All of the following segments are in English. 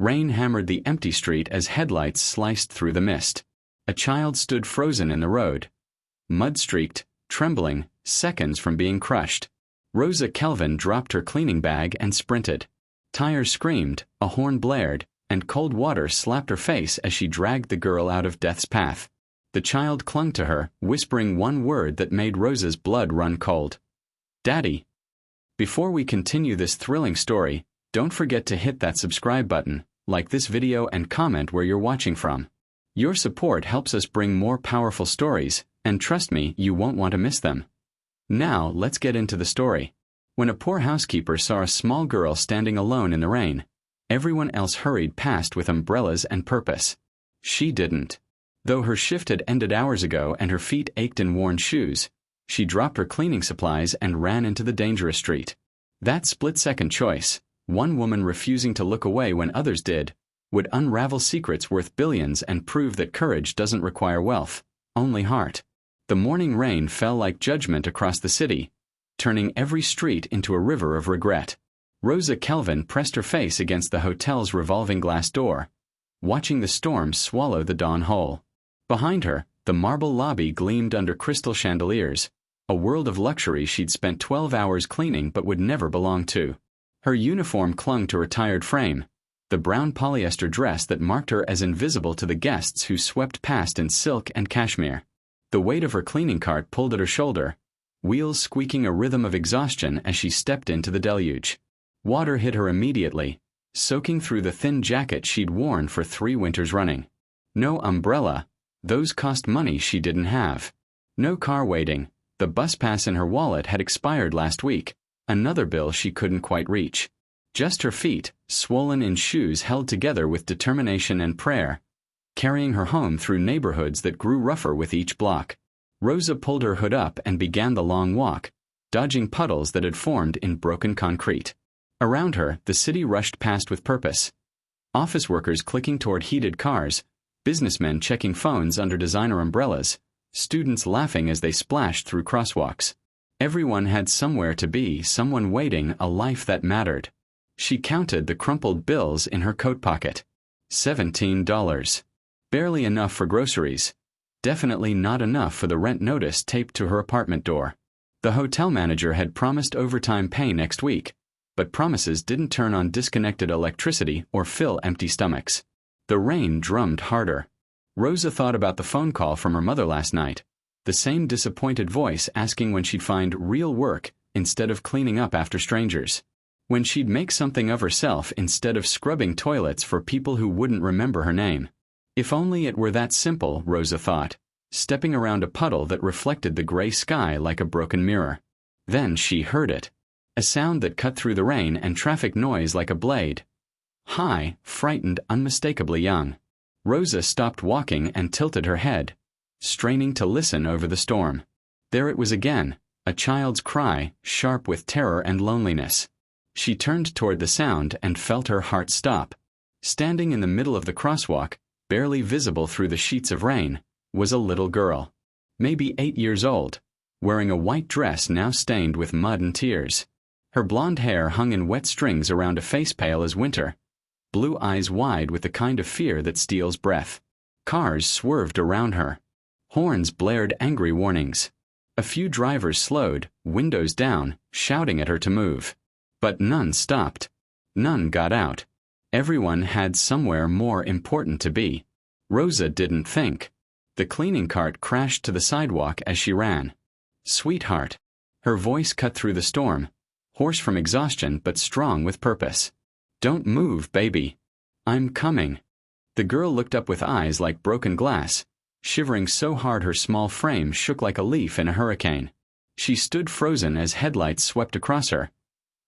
Rain hammered the empty street as headlights sliced through the mist. A child stood frozen in the road. Mud-streaked, trembling, seconds from being crushed. Rosa Kelvin dropped her cleaning bag and sprinted. Tires screamed, a horn blared, and cold water slapped her face as she dragged the girl out of death's path. The child clung to her, whispering one word that made Rosa's blood run cold. "Daddy." Before we continue this thrilling story, don't forget to hit that subscribe button, like this video and comment where you're watching from. Your support helps us bring more powerful stories, and trust me, you won't want to miss them. Now, let's get into the story. When a poor housekeeper saw a small girl standing alone in the rain, everyone else hurried past with umbrellas and purpose. She didn't. Though her shift had ended hours ago and her feet ached in worn shoes, she dropped her cleaning supplies and ran into the dangerous street. That split-second choice, one woman refusing to look away when others did, would unravel secrets worth billions and prove that courage doesn't require wealth, only heart. The morning rain fell like judgment across the city, turning every street into a river of regret. Rosa Kelvin pressed her face against the hotel's revolving glass door, watching the storm swallow the dawn whole. Behind her, the marble lobby gleamed under crystal chandeliers, a world of luxury she'd spent 12 hours cleaning but would never belong to. Her uniform clung to her tired frame, the brown polyester dress that marked her as invisible to the guests who swept past in silk and cashmere. The weight of her cleaning cart pulled at her shoulder, wheels squeaking a rhythm of exhaustion as she stepped into the deluge. Water hit her immediately, soaking through the thin jacket she'd worn for 3 winters running. No umbrella, those cost money she didn't have. No car waiting, the bus pass in her wallet had expired last week, another bill she couldn't quite reach. Just her feet, swollen in shoes held together with determination and prayer, carrying her home through neighborhoods that grew rougher with each block. Rosa pulled her hood up and began the long walk, dodging puddles that had formed in broken concrete. Around her, the city rushed past with purpose. Office workers clicking toward heated cars, businessmen checking phones under designer umbrellas, students laughing as they splashed through crosswalks. Everyone had somewhere to be, someone waiting, a life that mattered. She counted the crumpled bills in her coat pocket. $17. Barely enough for groceries. Definitely not enough for the rent notice taped to her apartment door. The hotel manager had promised overtime pay next week, but promises didn't turn on disconnected electricity or fill empty stomachs. The rain drummed harder. Rosa thought about the phone call from her mother last night, the same disappointed voice asking when she'd find real work instead of cleaning up after strangers. When she'd make something of herself instead of scrubbing toilets for people who wouldn't remember her name. If only it were that simple, Rosa thought, stepping around a puddle that reflected the gray sky like a broken mirror. Then she heard it. A sound that cut through the rain and traffic noise like a blade. High, frightened, unmistakably young. Rosa stopped walking and tilted her head, straining to listen over the storm. There it was again, a child's cry, sharp with terror and loneliness. She turned toward the sound and felt her heart stop. Standing in the middle of the crosswalk, barely visible through the sheets of rain, was a little girl. Maybe 8 years old, wearing a white dress now stained with mud and tears. Her blonde hair hung in wet strings around a face pale as winter, blue eyes wide with the kind of fear that steals breath. Cars swerved around her. Horns blared angry warnings. A few drivers slowed, windows down, shouting at her to move. But none stopped. None got out. Everyone had somewhere more important to be. Rosa didn't think. The cleaning cart crashed to the sidewalk as she ran. "Sweetheart." Her voice cut through the storm, hoarse from exhaustion but strong with purpose. "Don't move, baby. I'm coming." The girl looked up with eyes like broken glass, shivering so hard her small frame shook like a leaf in a hurricane. She stood frozen as headlights swept across her,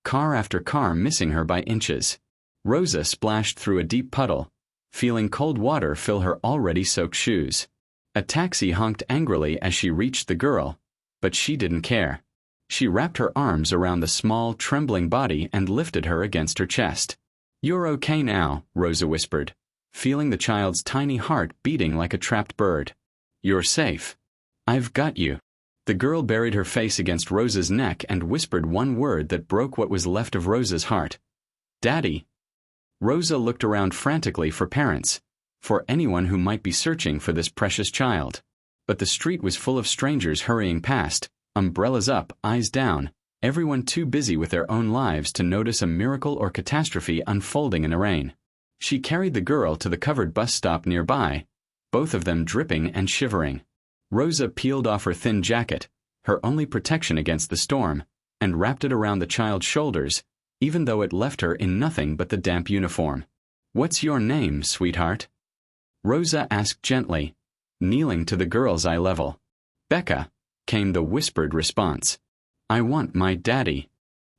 car after car missing her by inches. Rosa splashed through a deep puddle, feeling cold water fill her already soaked shoes. A taxi honked angrily as she reached the girl, but she didn't care. She wrapped her arms around the small, trembling body and lifted her against her chest. "You're okay now," Rosa whispered, feeling the child's tiny heart beating like a trapped bird. "You're safe. I've got you." The girl buried her face against Rosa's neck and whispered one word that broke what was left of Rosa's heart. "Daddy." Rosa looked around frantically for parents, for anyone who might be searching for this precious child. But the street was full of strangers hurrying past, umbrellas up, eyes down, everyone too busy with their own lives to notice a miracle or catastrophe unfolding in the rain. She carried the girl to the covered bus stop nearby, both of them dripping and shivering. Rosa peeled off her thin jacket, her only protection against the storm, and wrapped it around the child's shoulders, even though it left her in nothing but the damp uniform. "What's your name, sweetheart?" Rosa asked gently, kneeling to the girl's eye level. "Becca," came the whispered response. "I want my daddy."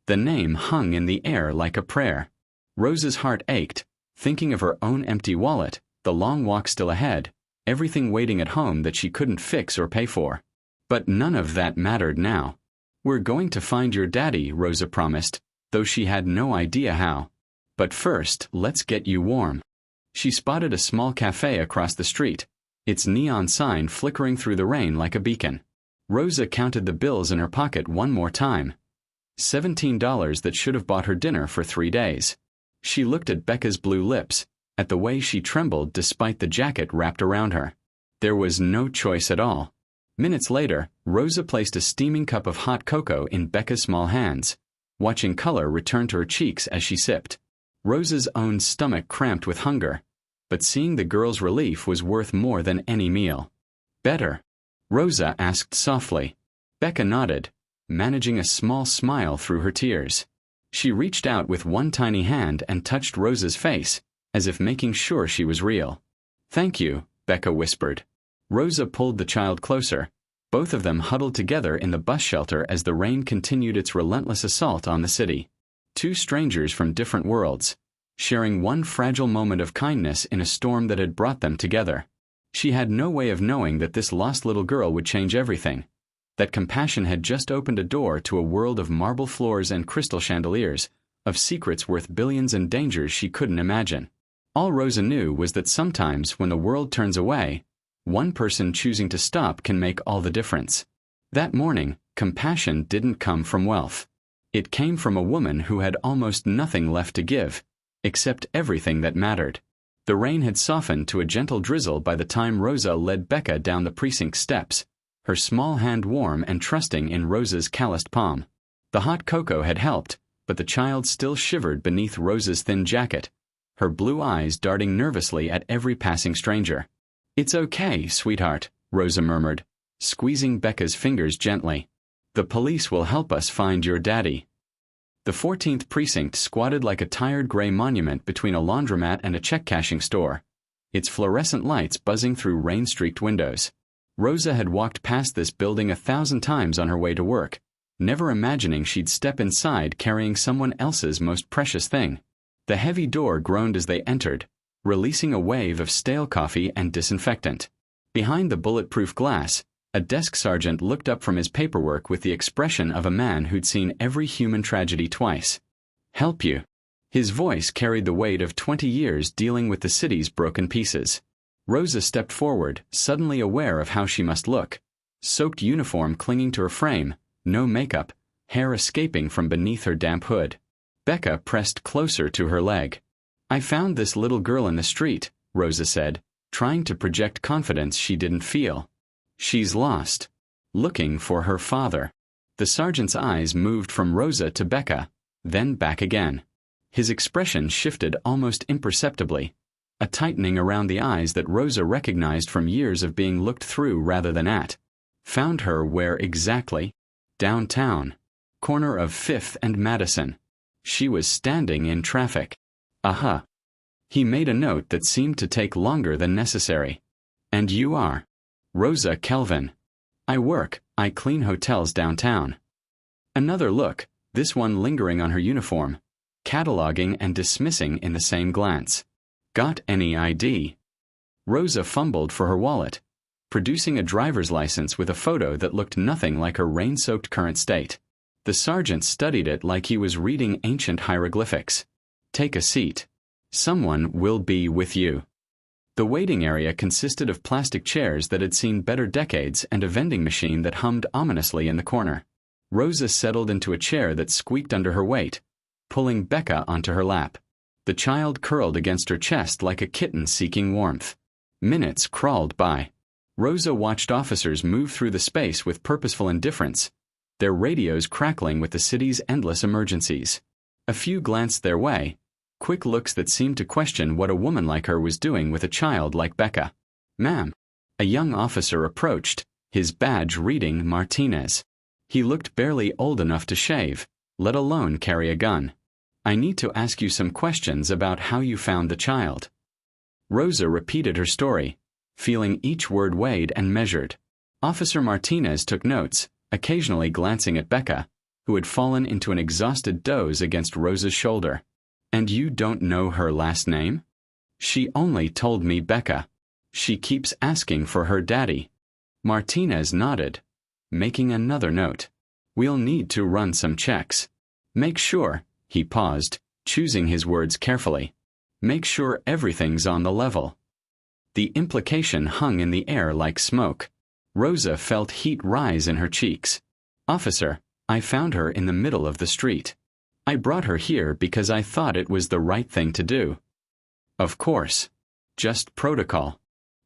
The name hung in the air like a prayer. Rosa's heart ached, thinking of her own empty wallet, the long walk still ahead, everything waiting at home that she couldn't fix or pay for. But none of that mattered now. "We're going to find your daddy," Rosa promised, though she had no idea how. "But first, let's get you warm." She spotted a small cafe across the street, its neon sign flickering through the rain like a beacon. Rosa counted the bills in her pocket one more time. $17 that should have bought her dinner for 3 days. She looked at Becca's blue lips, at the way she trembled despite the jacket wrapped around her. There was no choice at all. Minutes later, Rosa placed a steaming cup of hot cocoa in Becca's small hands, watching color return to her cheeks as she sipped. Rosa's own stomach cramped with hunger, but seeing the girl's relief was worth more than any meal. "Better?" Rosa asked softly. Becca nodded, managing a small smile through her tears. She reached out with one tiny hand and touched Rosa's face, as if making sure she was real. "Thank you," Becca whispered. Rosa pulled the child closer, both of them huddled together in the bus shelter as the rain continued its relentless assault on the city. Two strangers from different worlds, sharing one fragile moment of kindness in a storm that had brought them together. She had no way of knowing that this lost little girl would change everything, that compassion had just opened a door to a world of marble floors and crystal chandeliers, of secrets worth billions and dangers she couldn't imagine. All Rosa knew was that sometimes when the world turns away, one person choosing to stop can make all the difference. That morning, compassion didn't come from wealth. It came from a woman who had almost nothing left to give, except everything that mattered. The rain had softened to a gentle drizzle by the time Rosa led Becca down the precinct steps, her small hand warm and trusting in Rosa's calloused palm. The hot cocoa had helped, but the child still shivered beneath Rosa's thin jacket, her blue eyes darting nervously at every passing stranger. "It's okay, sweetheart," Rosa murmured, squeezing Becca's fingers gently. "The police will help us find your daddy." The 14th precinct squatted like a tired gray monument between a laundromat and a check-cashing store, its fluorescent lights buzzing through rain-streaked windows. Rosa had walked past this building 1,000 times on her way to work, never imagining she'd step inside carrying someone else's most precious thing. The heavy door groaned as they entered, releasing a wave of stale coffee and disinfectant. Behind the bulletproof glass, a desk sergeant looked up from his paperwork with the expression of a man who'd seen every human tragedy twice. "Help you?" His voice carried the weight of 20 years dealing with the city's broken pieces. Rosa stepped forward, suddenly aware of how she must look. Soaked uniform clinging to her frame, no makeup, hair escaping from beneath her damp hood. Becca pressed closer to her leg. "I found this little girl in the street," Rosa said, trying to project confidence she didn't feel. "She's lost. Looking for her father." The sergeant's eyes moved from Rosa to Becca, then back again. His expression shifted almost imperceptibly, a tightening around the eyes that Rosa recognized from years of being looked through rather than at. "Found her where exactly?" "Downtown. Corner of 5th and Madison. She was standing in traffic." "Aha." He made a note that seemed to take longer than necessary. "And you are?" "Rosa Kelvin. I clean hotels downtown." Another look, this one lingering on her uniform, cataloging and dismissing in the same glance. "Got any ID?" Rosa fumbled for her wallet, producing a driver's license with a photo that looked nothing like her rain-soaked current state. The sergeant studied it like he was reading ancient hieroglyphics. "Take a seat. Someone will be with you." The waiting area consisted of plastic chairs that had seen better decades and a vending machine that hummed ominously in the corner. Rosa settled into a chair that squeaked under her weight, pulling Becca onto her lap. The child curled against her chest like a kitten seeking warmth. Minutes crawled by. Rosa watched officers move through the space with purposeful indifference, their radios crackling with the city's endless emergencies. A few glanced their way, quick looks that seemed to question what a woman like her was doing with a child like Becca. "Ma'am." A young officer approached, his badge reading Martinez. He looked barely old enough to shave, let alone carry a gun. "I need to ask you some questions about how you found the child." Rosa repeated her story, feeling each word weighed and measured. Officer Martinez took notes, occasionally glancing at Becca, who had fallen into an exhausted doze against Rosa's shoulder. "And you don't know her last name?" "She only told me Becca. She keeps asking for her daddy." Martinez nodded, making another note. "We'll need to run some checks. Make sure," he paused, choosing his words carefully. "Make sure everything's on the level." The implication hung in the air like smoke. Rosa felt heat rise in her cheeks. "Officer, I found her in the middle of the street. I brought her here because I thought it was the right thing to do." "Of course. Just protocol."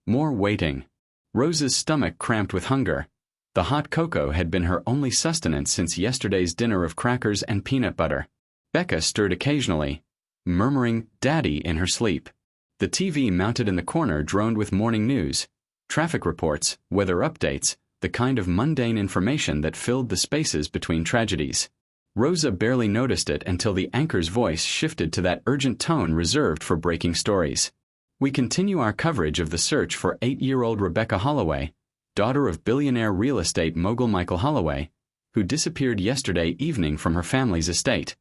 More waiting. Rosa's stomach cramped with hunger. The hot cocoa had been her only sustenance since yesterday's dinner of crackers and peanut butter. Becca stirred occasionally, murmuring "Daddy" in her sleep. The TV mounted in the corner droned with morning news, traffic reports, weather updates, the kind of mundane information that filled the spaces between tragedies. Rosa barely noticed it until the anchor's voice shifted to that urgent tone reserved for breaking stories. "We continue our coverage of the search for 8-year-old Rebecca Holloway, daughter of billionaire real estate mogul Michael Holloway, who disappeared yesterday evening from her family's estate."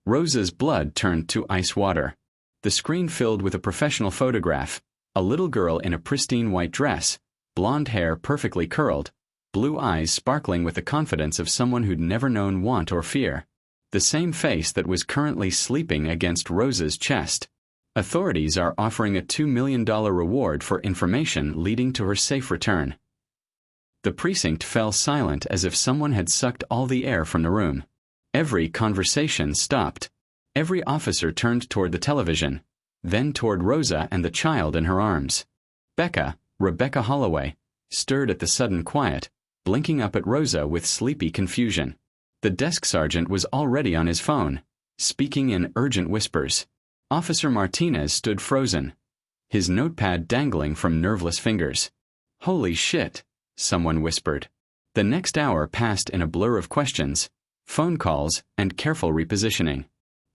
Rosa's blood turned to ice water. The screen filled with a professional photograph, a little girl in a pristine white dress, blonde hair perfectly curled, blue eyes sparkling with the confidence of someone who'd never known want or fear. The same face that was currently sleeping against Rosa's chest. "Authorities are offering a $2 million reward for information leading to her safe return." The precinct fell silent as if someone had sucked all the air from the room. Every conversation stopped. Every officer turned toward the television, then toward Rosa and the child in her arms. Becca, Rebecca Holloway, stirred at the sudden quiet, blinking up at Rosa with sleepy confusion. The desk sergeant was already on his phone, speaking in urgent whispers. Officer Martinez stood frozen, his notepad dangling from nerveless fingers. "Holy shit," someone whispered. The next hour passed in a blur of questions, phone calls, and careful repositioning.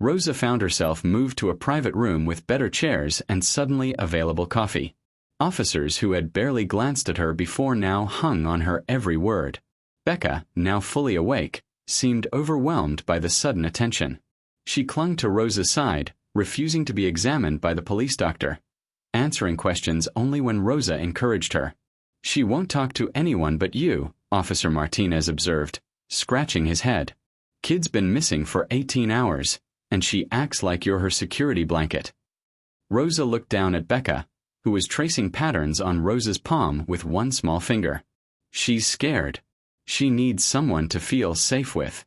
Rosa found herself moved to a private room with better chairs and suddenly available coffee. Officers who had barely glanced at her before now hung on her every word. Becca, now fully awake, seemed overwhelmed by the sudden attention. She clung to Rosa's side, refusing to be examined by the police doctor, answering questions only when Rosa encouraged her. "She won't talk to anyone but you," Officer Martinez observed, scratching his head. "Kid's been missing for 18 hours, and she acts like you're her security blanket." Rosa looked down at Becca, who was tracing patterns on Rosa's palm with one small finger. "She's scared. She needs someone to feel safe with."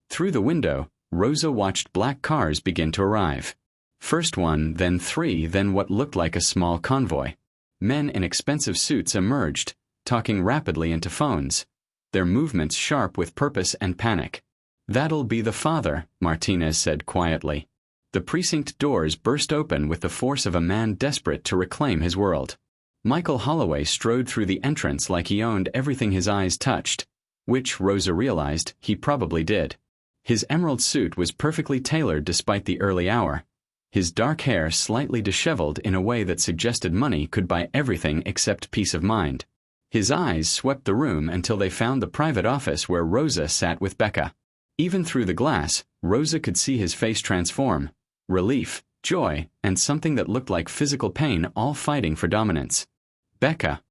Through the window, Rosa watched black cars begin to arrive. First one, then three, then what looked like a small convoy. Men in expensive suits emerged, talking rapidly into phones, their movements sharp with purpose and panic. "That'll be the father," Martinez said quietly. The precinct doors burst open with the force of a man desperate to reclaim his world. Michael Holloway strode through the entrance like he owned everything his eyes touched, which, Rosa realized, he probably did. His emerald suit was perfectly tailored despite the early hour, his dark hair slightly disheveled in a way that suggested money could buy everything except peace of mind. His eyes swept the room until they found the private office where Rosa sat with Becca. Even through the glass, Rosa could see his face transform. Relief, joy, and something that looked like physical pain all fighting for dominance. Becca.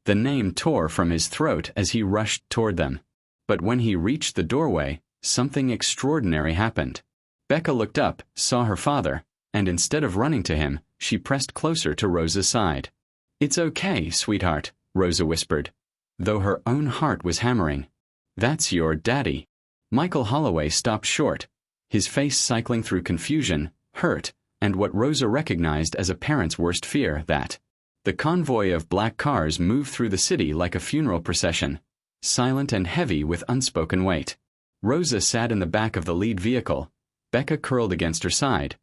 The name tore from his throat as he rushed toward them. But when he reached the doorway, something extraordinary happened. Becca looked up, saw her father, and instead of running to him, she pressed closer to Rosa's side. "It's okay, sweetheart," Rosa whispered, though her own heart was hammering. "That's your daddy." Michael Holloway stopped short, his face cycling through confusion, hurt, and what Rosa recognized as a parent's worst fear, that the convoy of black cars moved through the city like a funeral procession, silent and heavy with unspoken weight. Rosa sat in the back of the lead vehicle, Becca curled against her side,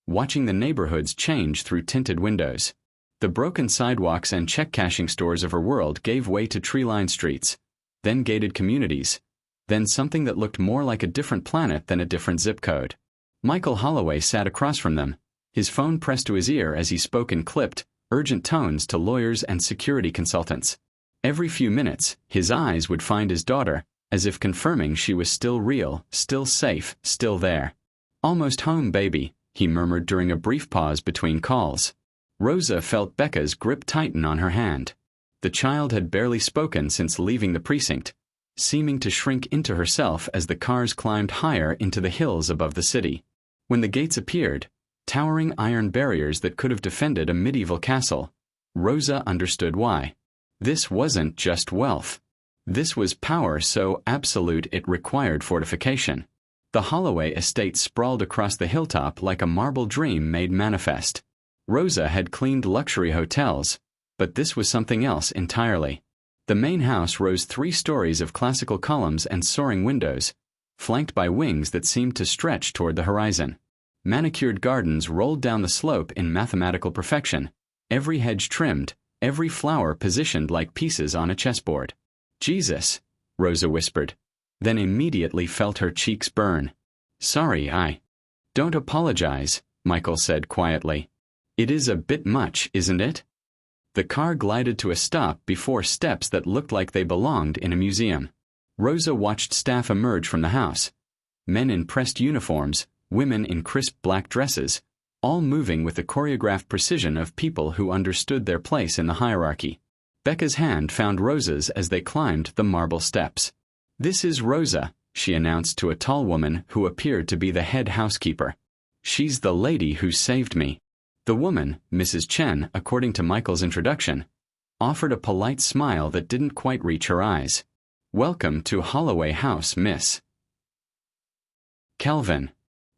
watching the neighborhoods change through tinted windows. The broken sidewalks and check-cashing stores of her world gave way to tree-lined streets, then gated communities, then something that looked more like a different planet than a different zip code. Michael Holloway sat across from them, his phone pressed to his ear as he spoke in clipped, urgent tones to lawyers and security consultants. Every few minutes, his eyes would find his daughter, as if confirming she was still real, still safe, still there. "Almost home, baby," he murmured during a brief pause between calls. Rosa felt Becca's grip tighten on her hand. The child had barely spoken since leaving the precinct, seeming to shrink into herself as the cars climbed higher into the hills above the city. When the gates appeared, towering iron barriers that could have defended a medieval castle, Rosa understood why. This wasn't just wealth. This was power so absolute it required fortification. The Holloway estate sprawled across the hilltop like a marble dream made manifest. Rosa had cleaned luxury hotels, but this was something else entirely. The main house rose 3 stories of classical columns and soaring windows, flanked by wings that seemed to stretch toward the horizon. Manicured gardens rolled down the slope in mathematical perfection, every hedge trimmed, every flower positioned like pieces on a chessboard. "Jesus," Rosa whispered, then immediately felt her cheeks burn. "Sorry, Don't apologize," Michael said quietly. "It is a bit much, isn't it?" The car glided to a stop before steps that looked like they belonged in a museum. Rosa watched staff emerge from the house. Men in pressed uniforms, women in crisp black dresses, all moving with the choreographed precision of people who understood their place in the hierarchy. Becca's hand found Rosa's as they climbed the marble steps. "This is Rosa," she announced to a tall woman who appeared to be the head housekeeper. "She's the lady who saved me." The woman, Mrs. Chen, according to Michael's introduction, offered a polite smile that didn't quite reach her eyes. "Welcome to Holloway House, Miss Kelvin.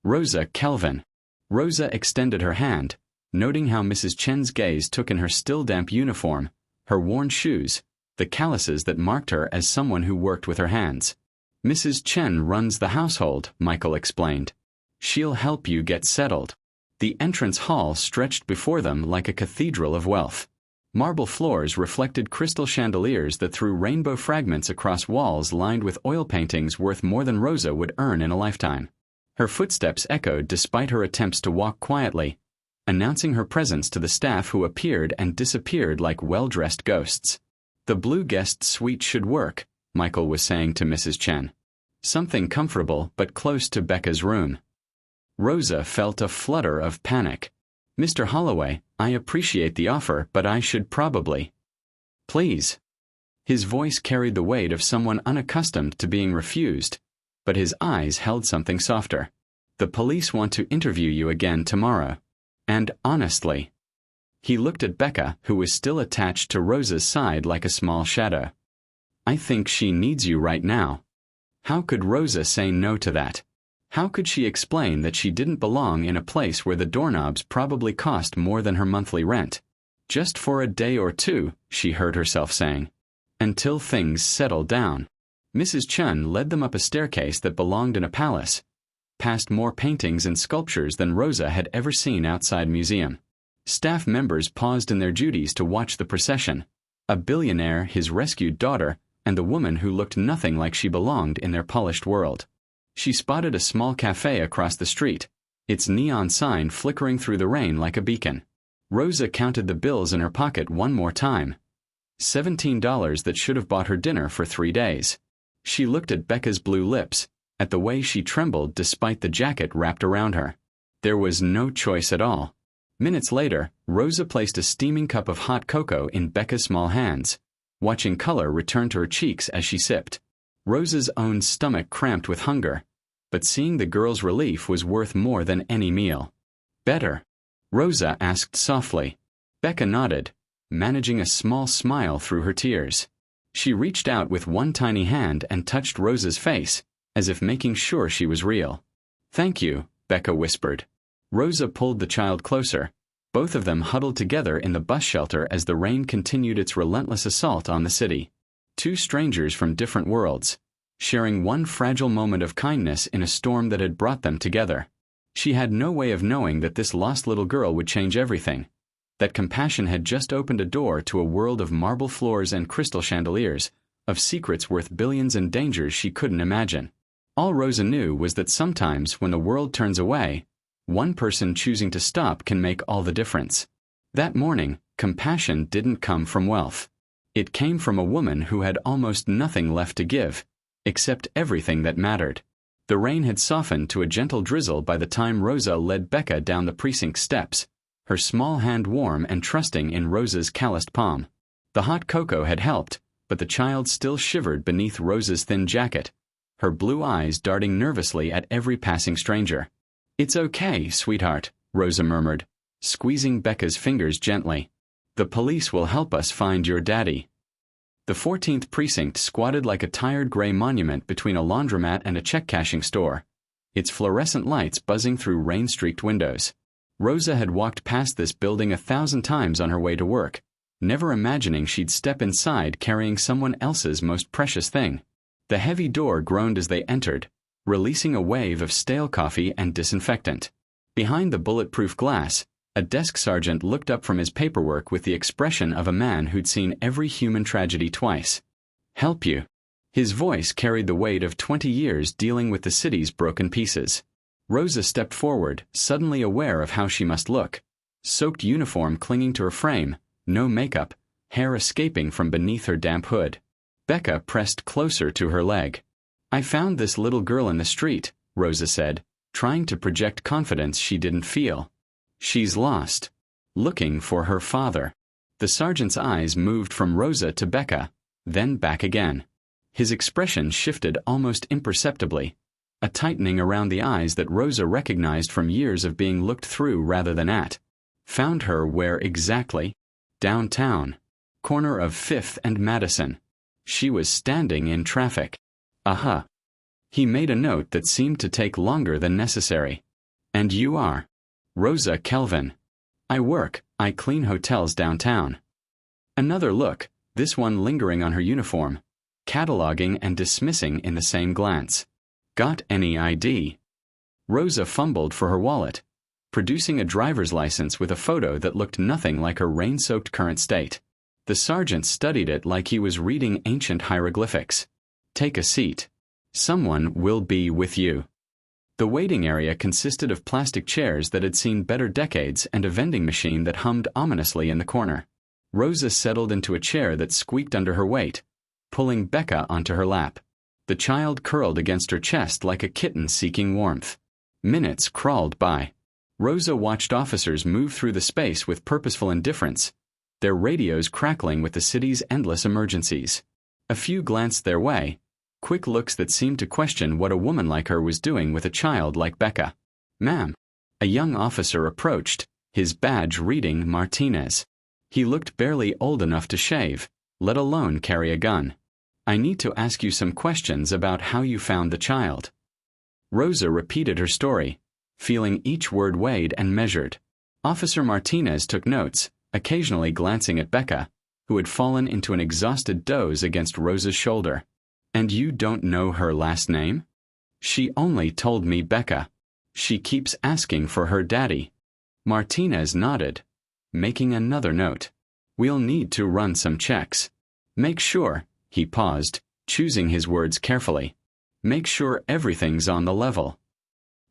Rosa Kelvin." Rosa extended her hand, noting how Mrs. Chen's gaze took in her still damp uniform, her worn shoes, the calluses that marked her as someone who worked with her hands. "Mrs. Chen runs the household," Michael explained. "She'll help you get settled." The entrance hall stretched before them like a cathedral of wealth. Marble floors reflected crystal chandeliers that threw rainbow fragments across walls lined with oil paintings worth more than Rosa would earn in a lifetime. Her footsteps echoed despite her attempts to walk quietly, announcing her presence to the staff who appeared and disappeared like well-dressed ghosts. "The blue guest suite should work," Michael was saying to Mrs. Chen. "Something comfortable but close to Becca's room." Rosa felt a flutter of panic. "Mr. Holloway, I appreciate the offer, but I should probably—" "Please." His voice carried the weight of someone unaccustomed to being refused, but his eyes held something softer. "The police want to interview you again tomorrow. And honestly—" He looked at Becca, who was still attached to Rosa's side like a small shadow. "I think she needs you right now." How could Rosa say no to that? How could she explain that she didn't belong in a place where the doorknobs probably cost more than her monthly rent? "Just for a day or two," she heard herself saying. "Until things settle down." Mrs. Chen led them up a staircase that belonged in a palace, past more paintings and sculptures than Rosa had ever seen outside museum. Staff members paused in their duties to watch the procession, a billionaire, his rescued daughter, and the woman who looked nothing like she belonged in their polished world. She spotted a small cafe across the street, its neon sign flickering through the rain like a beacon. Rosa counted the bills in her pocket one more time. $17 that should have bought her dinner for 3 days. She looked at Becca's blue lips, at the way she trembled despite the jacket wrapped around her. There was no choice at all. Minutes later, Rosa placed a steaming cup of hot cocoa in Becca's small hands, watching color return to her cheeks as she sipped. Rosa's own stomach cramped with hunger, but seeing the girl's relief was worth more than any meal. "Better?" Rosa asked softly. Becca nodded, managing a small smile through her tears. She reached out with one tiny hand and touched Rosa's face, as if making sure she was real. "Thank you," Becca whispered. Rosa pulled the child closer. Both of them huddled together in the bus shelter as the rain continued its relentless assault on the city. Two strangers from different worlds, sharing one fragile moment of kindness in a storm that had brought them together. She had no way of knowing that this lost little girl would change everything, that compassion had just opened a door to a world of marble floors and crystal chandeliers, of secrets worth billions and dangers she couldn't imagine. All Rosa knew was that sometimes when the world turns away, one person choosing to stop can make all the difference. That morning, compassion didn't come from wealth. It came from a woman who had almost nothing left to give, except everything that mattered. The rain had softened to a gentle drizzle by the time Rosa led Becca down the precinct steps, her small hand warm and trusting in Rosa's calloused palm. The hot cocoa had helped, but the child still shivered beneath Rosa's thin jacket, her blue eyes darting nervously at every passing stranger. "It's okay, sweetheart," Rosa murmured, squeezing Becca's fingers gently. "The police will help us find your daddy." The 14th precinct squatted like a tired gray monument between a laundromat and a check-cashing store, its fluorescent lights buzzing through rain-streaked windows. Rosa had walked past this building 1,000 times on her way to work, never imagining she'd step inside carrying someone else's most precious thing. The heavy door groaned as they entered, releasing a wave of stale coffee and disinfectant. Behind the bulletproof glass, a desk sergeant looked up from his paperwork with the expression of a man who'd seen every human tragedy twice. "Help you?" His voice carried the weight of 20 years dealing with the city's broken pieces. Rosa stepped forward, suddenly aware of how she must look. Soaked uniform clinging to her frame, no makeup, hair escaping from beneath her damp hood. Becca pressed closer to her leg. "I found this little girl in the street," Rosa said, trying to project confidence she didn't feel. "She's lost. Looking for her father." The sergeant's eyes moved from Rosa to Becca, then back again. His expression shifted almost imperceptibly, a tightening around the eyes that Rosa recognized from years of being looked through rather than at. "Found her where exactly?" "Downtown. Corner of 5th and Madison. She was standing in traffic." "Aha." He made a note that seemed to take longer than necessary. "And you are?" "Rosa Kelvin. I clean hotels downtown." Another look, this one lingering on her uniform, cataloging and dismissing in the same glance. "Got any ID?" Rosa fumbled for her wallet, producing a driver's license with a photo that looked nothing like her rain-soaked current state. The sergeant studied it like he was reading ancient hieroglyphics. "Take a seat. Someone will be with you." The waiting area consisted of plastic chairs that had seen better decades and a vending machine that hummed ominously in the corner. Rosa settled into a chair that squeaked under her weight, pulling Becca onto her lap. The child curled against her chest like a kitten seeking warmth. Minutes crawled by. Rosa watched officers move through the space with purposeful indifference, their radios crackling with the city's endless emergencies. A few glanced their way, quick looks that seemed to question what a woman like her was doing with a child like Becca. "Ma'am." A young officer approached, his badge reading Martinez. He looked barely old enough to shave, let alone carry a gun. "I need to ask you some questions about how you found the child." Rosa repeated her story, feeling each word weighed and measured. Officer Martinez took notes, occasionally glancing at Becca, who had fallen into an exhausted doze against Rosa's shoulder. "And you don't know her last name?" "She only told me Becca. She keeps asking for her daddy." Martinez nodded, making another note. "We'll need to run some checks. Make sure," he paused, choosing his words carefully. "Make sure everything's on the level."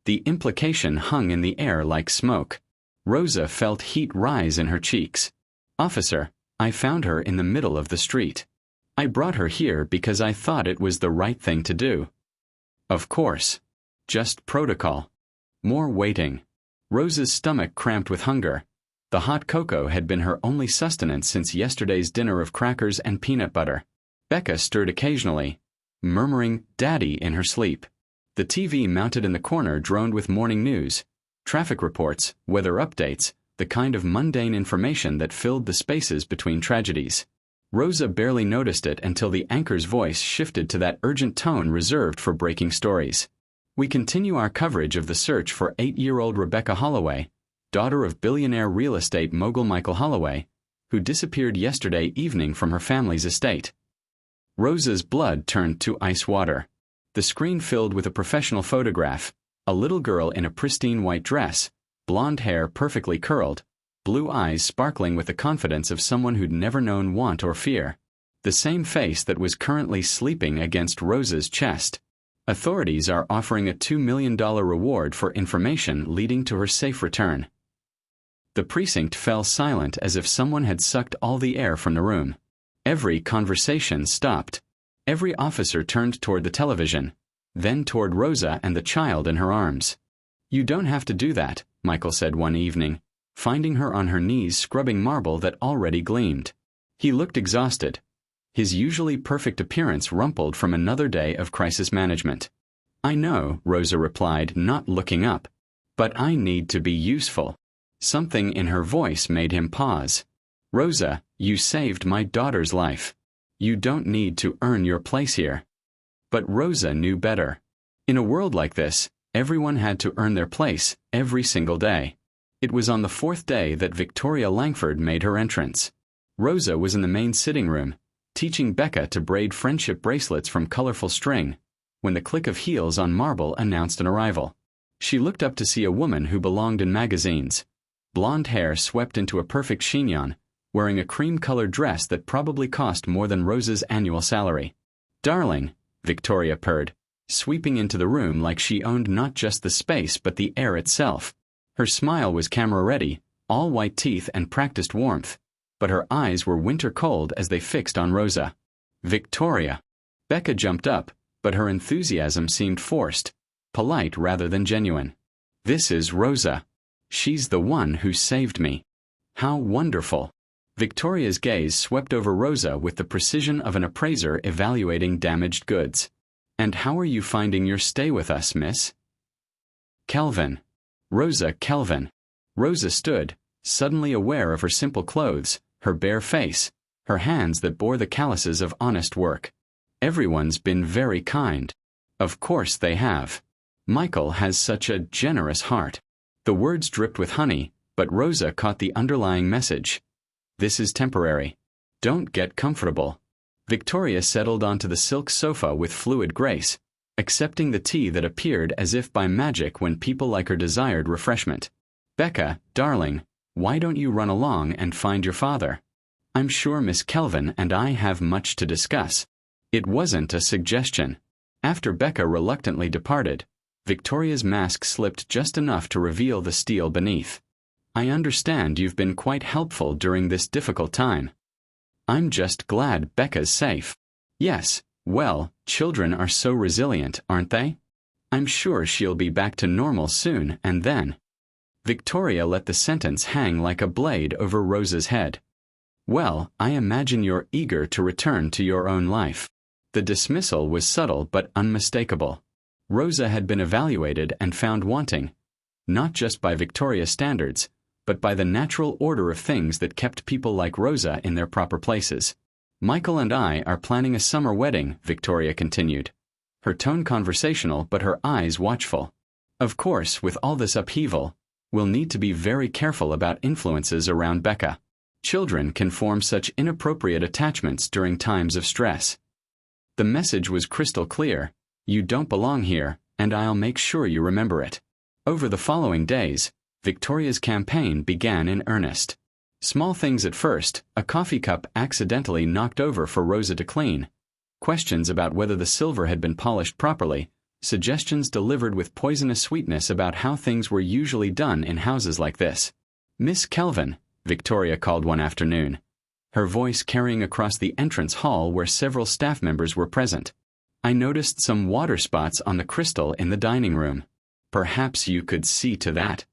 The implication hung in the air like smoke. Rosa felt heat rise in her cheeks. "Officer, I found her in the middle of the street. I brought her here because I thought it was the right thing to do." "Of course. Just protocol." More waiting. Rosa's stomach cramped with hunger. The hot cocoa had been her only sustenance since yesterday's dinner of crackers and peanut butter. Becca stirred occasionally, murmuring "Daddy" in her sleep. The TV mounted in the corner droned with morning news, traffic reports, weather updates, the kind of mundane information that filled the spaces between tragedies. Rosa barely noticed it until the anchor's voice shifted to that urgent tone reserved for breaking stories. We continue our coverage of the search for 8-year-old Rebecca Holloway, daughter of billionaire real estate mogul Michael Holloway, who disappeared yesterday evening from her family's estate. Rosa's blood turned to ice water. The screen filled with a professional photograph, a little girl in a pristine white dress, blonde hair perfectly curled, blue eyes sparkling with the confidence of someone who'd never known want or fear. The same face that was currently sleeping against Rosa's chest. Authorities are offering a $2 million reward for information leading to her safe return. The precinct fell silent as if someone had sucked all the air from the room. Every conversation stopped. Every officer turned toward the television, then toward Rosa and the child in her arms. "You don't have to do that," Michael said one evening, finding her on her knees scrubbing marble that already gleamed. He looked exhausted. His usually perfect appearance rumpled from another day of crisis management. "I know," Rosa replied, not looking up. "But I need to be useful." Something in her voice made him pause. "Rosa, you saved my daughter's life. You don't need to earn your place here." But Rosa knew better. In a world like this, everyone had to earn their place every single day. It was on the 4th day that Victoria Langford made her entrance. Rosa was in the main sitting room, teaching Becca to braid friendship bracelets from colorful string, when the click of heels on marble announced an arrival. She looked up to see a woman who belonged in magazines. Blonde hair swept into a perfect chignon, wearing a cream-colored dress that probably cost more than Rosa's annual salary. "Darling," Victoria purred, sweeping into the room like she owned not just the space but the air itself. Her smile was camera-ready, all white teeth and practiced warmth, but her eyes were winter-cold as they fixed on Rosa. "Victoria." Becca jumped up, but her enthusiasm seemed forced, polite rather than genuine. "This is Rosa. She's the one who saved me." "How wonderful." Victoria's gaze swept over Rosa with the precision of an appraiser evaluating damaged goods. "And how are you finding your stay with us, miss?" "Kelvin." Rosa Kelvin. Rosa stood, suddenly aware of her simple clothes, her bare face, her hands that bore the calluses of honest work. "Everyone's been very kind." "Of course they have. Michael has such a generous heart." The words dripped with honey, but Rosa caught the underlying message. "This is temporary. Don't get comfortable." Victoria settled onto the silk sofa with fluid grace, accepting the tea that appeared as if by magic when people like her desired refreshment. "Becca, darling, why don't you run along and find your father? I'm sure Miss Kelvin and I have much to discuss." It wasn't a suggestion. After Becca reluctantly departed, Victoria's mask slipped just enough to reveal the steel beneath. "I understand you've been quite helpful during this difficult time." "I'm just glad Becca's safe." "Yes, well, children are so resilient, aren't they? I'm sure she'll be back to normal soon, and then—" Victoria let the sentence hang like a blade over Rosa's head. "Well, I imagine you're eager to return to your own life." The dismissal was subtle but unmistakable. Rosa had been evaluated and found wanting, not just by Victoria's standards, but by the natural order of things that kept people like Rosa in their proper places. "Michael and I are planning a summer wedding," Victoria continued, her tone conversational but her eyes watchful. "Of course, with all this upheaval, we'll need to be very careful about influences around Becca. Children can form such inappropriate attachments during times of stress." The message was crystal clear. "You don't belong here, and I'll make sure you remember it." Over the following days, Victoria's campaign began in earnest. Small things at first: a coffee cup accidentally knocked over for Rosa to clean, questions about whether the silver had been polished properly, suggestions delivered with poisonous sweetness about how things were usually done in houses like this. "Miss Kelvin," Victoria called one afternoon, her voice carrying across the entrance hall where several staff members were present. "I noticed some water spots on the crystal in the dining room. Perhaps you could see to that.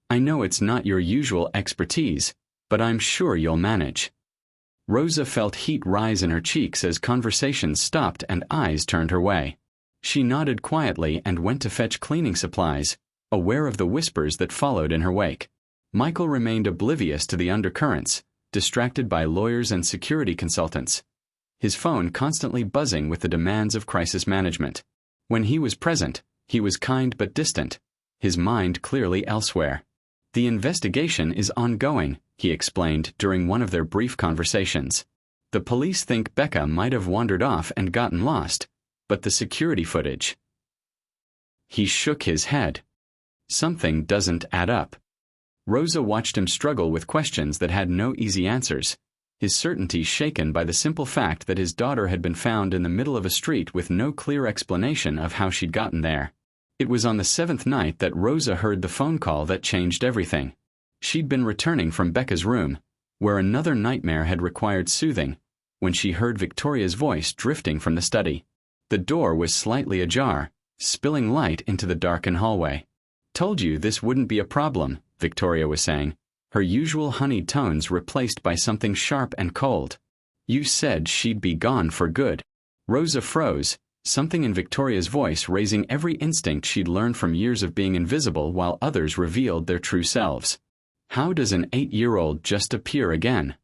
I know it's not your usual expertise, but I'm sure you'll manage." Rosa felt heat rise in her cheeks as conversations stopped and eyes turned her way. She nodded quietly and went to fetch cleaning supplies, aware of the whispers that followed in her wake. Michael remained oblivious to the undercurrents, distracted by lawyers and security consultants, his phone constantly buzzing with the demands of crisis management. When he was present, He was kind but distant, his mind clearly elsewhere. The investigation is ongoing, he explained during one of their brief conversations. The police think Becca might have wandered off and gotten lost, but the security footage. He shook his head. Something doesn't add up. Rosa watched him struggle with questions that had no easy answers, his certainty shaken by the simple fact that his daughter had been found in the middle of a street with no clear explanation of how she'd gotten there. It was on the 7th night that Rosa heard the phone call that changed everything. She'd been returning from Becca's room, where another nightmare had required soothing, when she heard Victoria's voice drifting from the study. The door was slightly ajar, spilling light into the darkened hallway. "Told you this wouldn't be a problem," Victoria was saying, her usual honeyed tones replaced by something sharp and cold. "You said she'd be gone for good." Rosa froze, something in Victoria's voice raising every instinct she'd learned from years of being invisible while others revealed their true selves. How does an 8-year-old just appear again?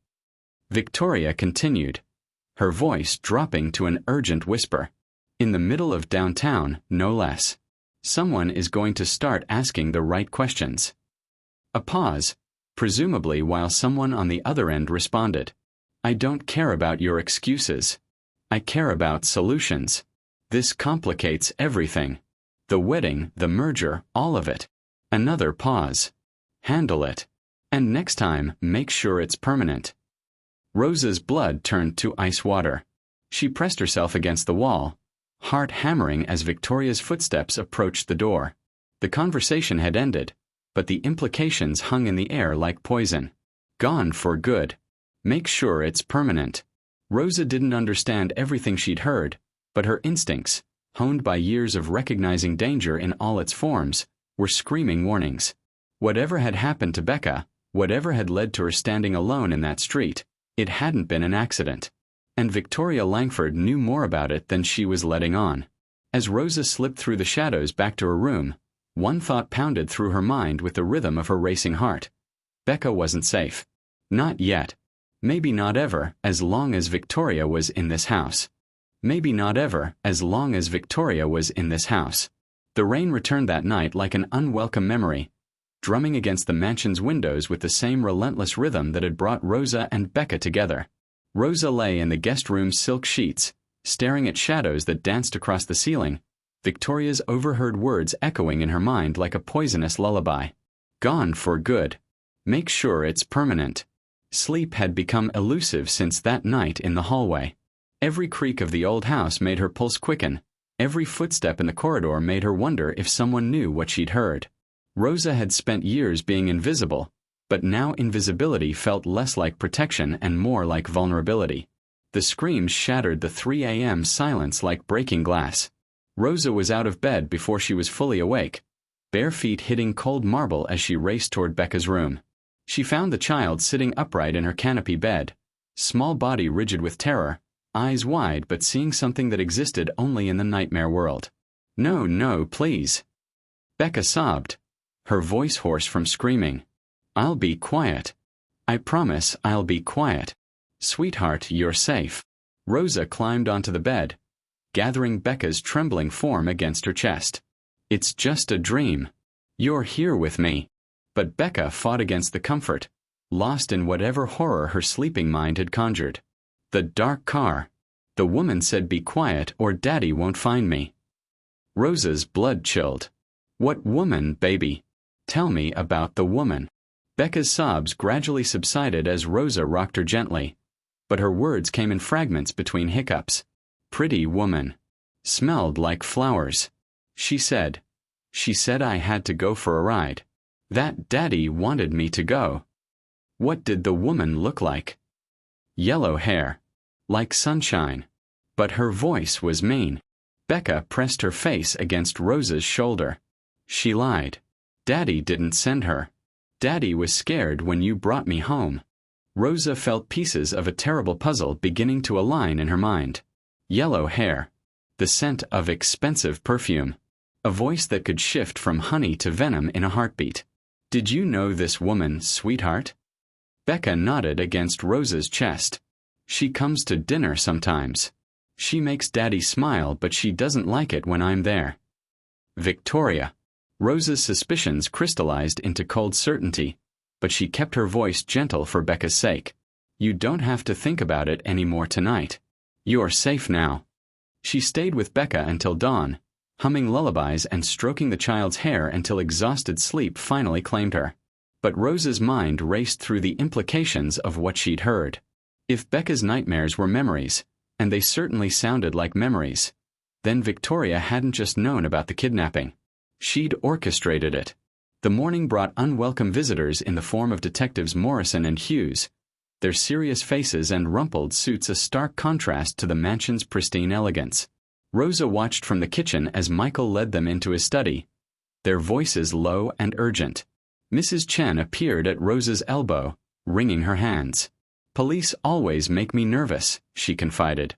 Victoria continued, her voice dropping to an urgent whisper. In the middle of downtown, no less. Someone is going to start asking the right questions. A pause, presumably while someone on the other end responded. "I don't care about your excuses. I care about solutions. This complicates everything. The wedding, the merger, all of it." Another pause. "Handle it. And next time, make sure it's permanent." Rosa's blood turned to ice water. She pressed herself against the wall, heart hammering as Victoria's footsteps approached the door. The conversation had ended, but the implications hung in the air like poison. Gone for good. Make sure it's permanent. Rosa didn't understand everything she'd heard, but her instincts, honed by years of recognizing danger in all its forms, were screaming warnings. Whatever had happened to Becca, whatever had led to her standing alone in that street, it hadn't been an accident. And Victoria Langford knew more about it than she was letting on. As Rosa slipped through the shadows back to her room, one thought pounded through her mind with the rhythm of her racing heart. Becca wasn't safe. Not yet. Maybe not ever, as long as Victoria was in this house. Maybe not ever, as long as Victoria was in this house. The rain returned that night like an unwelcome memory, drumming against the mansion's windows with the same relentless rhythm that had brought Rosa and Becca together. Rosa lay in the guest room's silk sheets, staring at shadows that danced across the ceiling, Victoria's overheard words echoing in her mind like a poisonous lullaby. Gone for good. Make sure it's permanent. Sleep had become elusive since that night in the hallway. Every creak of the old house made her pulse quicken. Every footstep in the corridor made her wonder if someone knew what she'd heard. Rosa had spent years being invisible, but now invisibility felt less like protection and more like vulnerability. The screams shattered the 3 a.m. silence like breaking glass. Rosa was out of bed before she was fully awake, bare feet hitting cold marble as she raced toward Becca's room. She found the child sitting upright in her canopy bed, small body rigid with terror, eyes wide but seeing something that existed only in the nightmare world. "No, no, please." Becca sobbed, her voice hoarse from screaming. "I'll be quiet. I promise I'll be quiet. Sweetheart, you're safe." Rosa climbed onto the bed, gathering Becca's trembling form against her chest. "It's just a dream. You're here with me." But Becca fought against the comfort, lost in whatever horror her sleeping mind had conjured. The dark car. The woman said be quiet or Daddy won't find me. Rosa's blood chilled. "What woman, baby? Tell me about the woman." Becca's sobs gradually subsided as Rosa rocked her gently, but her words came in fragments between hiccups. "Pretty woman. Smelled like flowers. She said I had to go for a ride. That Daddy wanted me to go." What did the woman look like? Yellow hair. Like sunshine. But her voice was mean. Becca pressed her face against Rosa's shoulder. "She lied. Daddy didn't send her. Daddy was scared when you brought me home." Rosa felt pieces of a terrible puzzle beginning to align in her mind. Yellow hair. The scent of expensive perfume. A voice that could shift from honey to venom in a heartbeat. "Did you know this woman, sweetheart?" Becca nodded against Rosa's chest. "She comes to dinner sometimes. She makes Daddy smile, but she doesn't like it when I'm there." Victoria. Rosa's suspicions crystallized into cold certainty, but she kept her voice gentle for Becca's sake. You don't have to think about it anymore tonight. You're safe now. She stayed with Becca until dawn, humming lullabies and stroking the child's hair until exhausted sleep finally claimed her. But Rosa's mind raced through the implications of what she'd heard. If Becca's nightmares were memories, and they certainly sounded like memories, then Victoria hadn't just known about the kidnapping. She'd orchestrated it. The morning brought unwelcome visitors in the form of Detectives Morrison and Hughes, their serious faces and rumpled suits a stark contrast to the mansion's pristine elegance. Rosa watched from the kitchen as Michael led them into his study, their voices low and urgent. Mrs. Chen appeared at Rosa's elbow, wringing her hands. Police always make me nervous, she confided.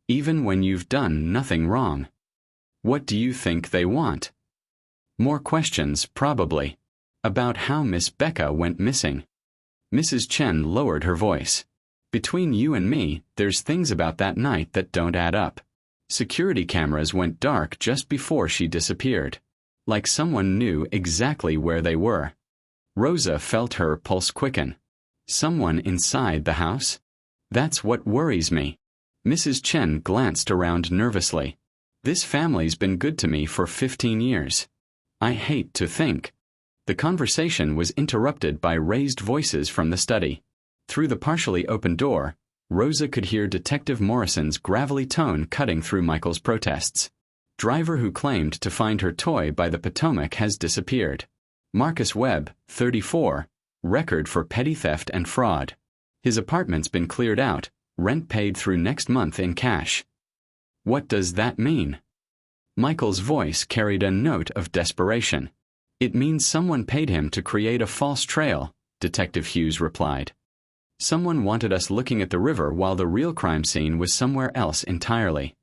Even when you've done nothing wrong. What do you think they want? More questions, probably. About how Miss Becca went missing. Mrs. Chen lowered her voice. Between you and me, there's things about that night that don't add up. Security cameras went dark just before she disappeared. Like someone knew exactly where they were. Rosa felt her pulse quicken. Someone inside the house? That's what worries me. Mrs. Chen glanced around nervously. This family's been good to me for 15 years. I hate to think. The conversation was interrupted by raised voices from the study. Through the partially open door, Rosa could hear Detective Morrison's gravelly tone cutting through Michael's protests. Driver who claimed to find her toy by the Potomac has disappeared. Marcus Webb, 34, record for petty theft and fraud. His apartment's been cleared out, rent paid through next month in cash. What does that mean? Michael's voice carried a note of desperation. It means someone paid him to create a false trail, Detective Hughes replied. Someone wanted us looking at the river while the real crime scene was somewhere else entirely.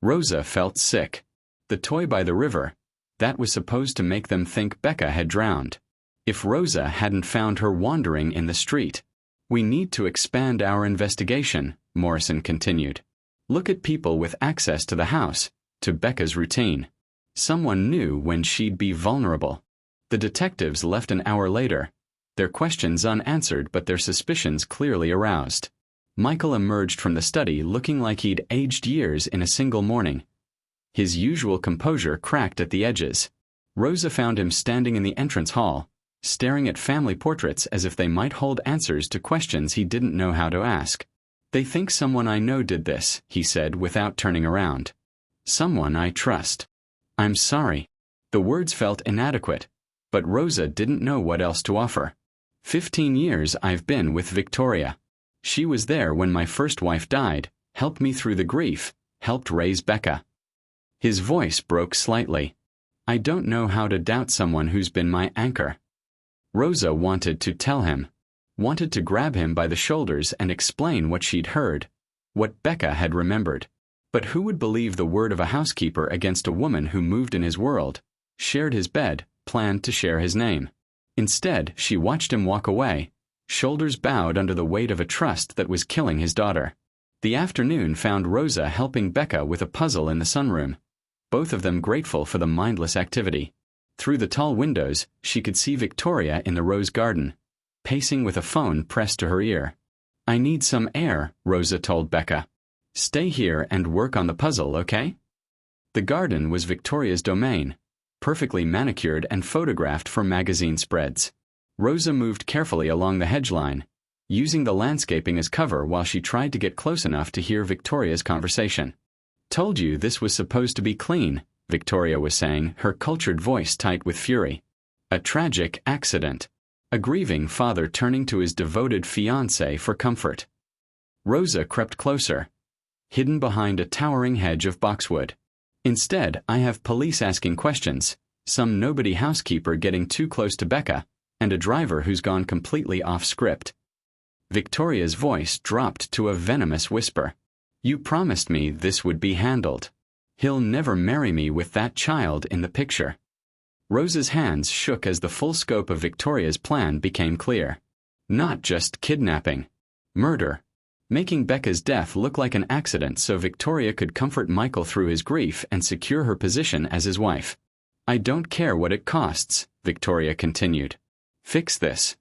Rosa felt sick. The toy by the river, that was supposed to make them think Becca had drowned. If Rosa hadn't found her wandering in the street. We need to expand our investigation, Morrison continued. Look at people with access to the house, to Becca's routine. Someone knew when she'd be vulnerable. The detectives left an hour later, their questions unanswered but their suspicions clearly aroused. Michael emerged from the study looking like he'd aged years in a single morning. His usual composure cracked at the edges. Rosa found him standing in the entrance hall, staring at family portraits as if they might hold answers to questions he didn't know how to ask. They think someone I know did this, he said without turning around. Someone I trust. I'm sorry. The words felt inadequate, but Rosa didn't know what else to offer. 15 years I've been with Victoria. She was there when my first wife died, helped me through the grief, helped raise Becca. His voice broke slightly. I don't know how to doubt someone who's been my anchor. Rosa wanted to tell him, wanted to grab him by the shoulders and explain what she'd heard, what Becca had remembered. But who would believe the word of a housekeeper against a woman who moved in his world, shared his bed, planned to share his name? Instead, she watched him walk away, shoulders bowed under the weight of a trust that was killing his daughter. The afternoon found Rosa helping Becca with a puzzle in the sunroom, both of them grateful for the mindless activity. Through the tall windows, she could see Victoria in the rose garden, pacing with a phone pressed to her ear. I need some air, Rosa told Becca. Stay here and work on the puzzle, okay? The garden was Victoria's domain, perfectly manicured and photographed for magazine spreads. Rosa moved carefully along the hedge line, using the landscaping as cover while she tried to get close enough to hear Victoria's conversation. Told you this was supposed to be clean, Victoria was saying, her cultured voice tight with fury. A tragic accident. A grieving father turning to his devoted fiancée for comfort. Rosa crept closer, hidden behind a towering hedge of boxwood. Instead, I have police asking questions, some nobody housekeeper getting too close to Becca, and a driver who's gone completely off script. Victoria's voice dropped to a venomous whisper. You promised me this would be handled. He'll never marry me with that child in the picture. Rosa's hands shook as the full scope of Victoria's plan became clear. Not just kidnapping. Murder. Making Becca's death look like an accident so Victoria could comfort Michael through his grief and secure her position as his wife. I don't care what it costs, Victoria continued. Fix this.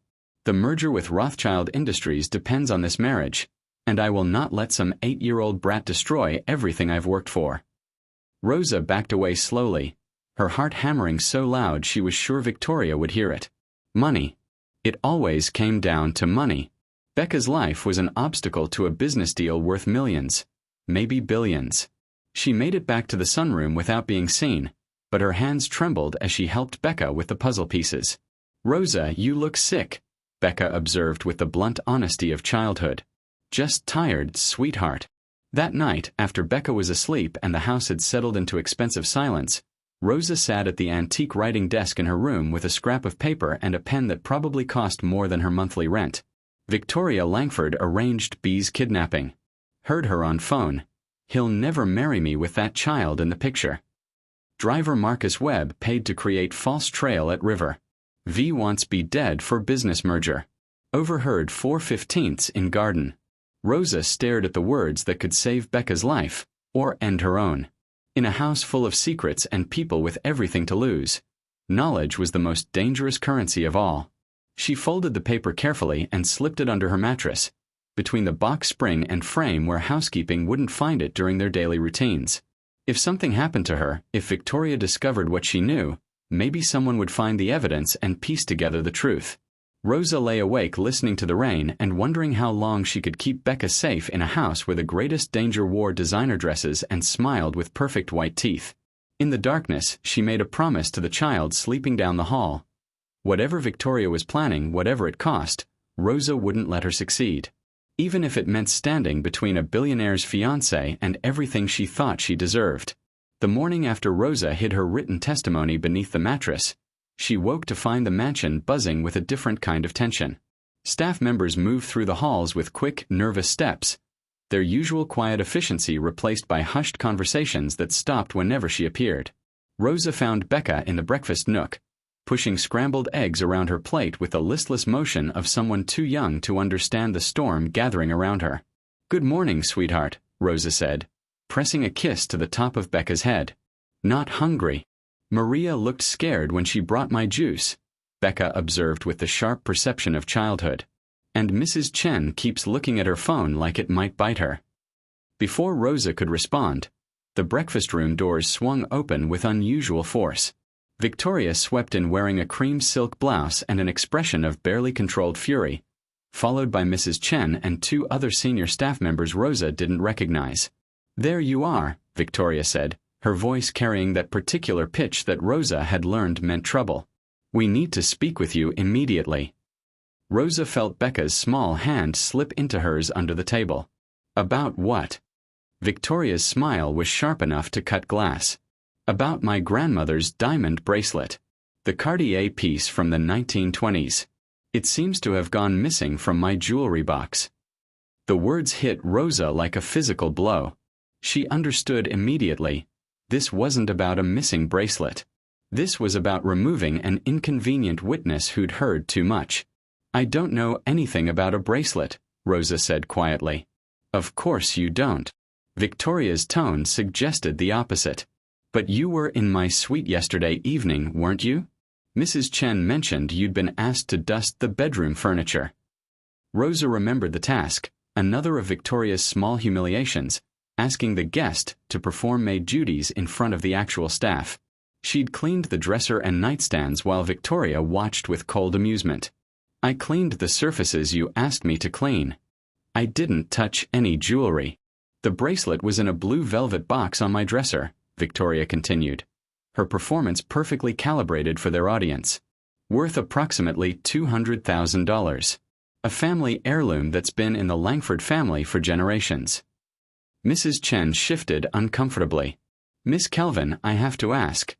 The merger with Rothschild Industries depends on this marriage, and I will not let some 8-year-old brat destroy everything I've worked for. Rosa backed away slowly, her heart hammering so loud she was sure Victoria would hear it. Money. It always came down to money. Becca's life was an obstacle to a business deal worth millions, maybe billions. She made it back to the sunroom without being seen, but her hands trembled as she helped Becca with the puzzle pieces. Rosa, you look sick, Becca observed with the blunt honesty of childhood. Just tired, sweetheart. That night, after Becca was asleep and the house had settled into expensive silence, Rosa sat at the antique writing desk in her room with a scrap of paper and a pen that probably cost more than her monthly rent. Victoria Langford arranged Bee's kidnapping. Heard her on phone. He'll never marry me with that child in the picture. Driver Marcus Webb paid to create false trail at River. V wants Bee dead for business merger. Overheard 4/15 in garden. Rosa stared at the words that could save Becca's life, or end her own. In a house full of secrets and people with everything to lose, knowledge was the most dangerous currency of all. She folded the paper carefully and slipped it under her mattress, between the box spring and frame where housekeeping wouldn't find it during their daily routines. If something happened to her, if Victoria discovered what she knew, maybe someone would find the evidence and piece together the truth. Rosa lay awake listening to the rain and wondering how long she could keep Becca safe in a house where the greatest danger wore designer dresses and smiled with perfect white teeth. In the darkness, she made a promise to the child sleeping down the hall. Whatever Victoria was planning, whatever it cost, Rosa wouldn't let her succeed. Even if it meant standing between a billionaire's fiancé and everything she thought she deserved. The morning after Rosa hid her written testimony beneath the mattress, she woke to find the mansion buzzing with a different kind of tension. Staff members moved through the halls with quick, nervous steps, their usual quiet efficiency replaced by hushed conversations that stopped whenever she appeared. Rosa found Becca in the breakfast nook, pushing scrambled eggs around her plate with the listless motion of someone too young to understand the storm gathering around her. "Good morning, sweetheart," Rosa said, pressing a kiss to the top of Becca's head. "Not hungry." "Maria looked scared when she brought my juice," Becca observed with the sharp perception of childhood. "And Mrs. Chen keeps looking at her phone like it might bite her." Before Rosa could respond, the breakfast room doors swung open with unusual force. Victoria swept in wearing a cream silk blouse and an expression of barely controlled fury, followed by Mrs. Chen and 2 other senior staff members Rosa didn't recognize. "There you are," Victoria said, her voice carrying that particular pitch that Rosa had learned meant trouble. "We need to speak with you immediately." Rosa felt Becca's small hand slip into hers under the table. "About what?" Victoria's smile was sharp enough to cut glass. "About my grandmother's diamond bracelet. The Cartier piece from the 1920s. It seems to have gone missing from my jewelry box." The words hit Rosa like a physical blow. She understood immediately. This wasn't about a missing bracelet. This was about removing an inconvenient witness who'd heard too much. "I don't know anything about a bracelet," Rosa said quietly. "Of course you don't." Victoria's tone suggested the opposite. "But you were in my suite yesterday evening, weren't you? Mrs. Chen mentioned you'd been asked to dust the bedroom furniture." Rosa remembered the task, another of Victoria's small humiliations, asking the guest to perform maid duties in front of the actual staff. She'd cleaned the dresser and nightstands while Victoria watched with cold amusement. "I cleaned the surfaces you asked me to clean. I didn't touch any jewelry. The bracelet was in a blue velvet box on my dresser," Victoria continued, her performance perfectly calibrated for their audience. "Worth approximately $200,000. A family heirloom that's been in the Langford family for generations." Mrs. Chen shifted uncomfortably. "Miss Kelvin, I have to ask.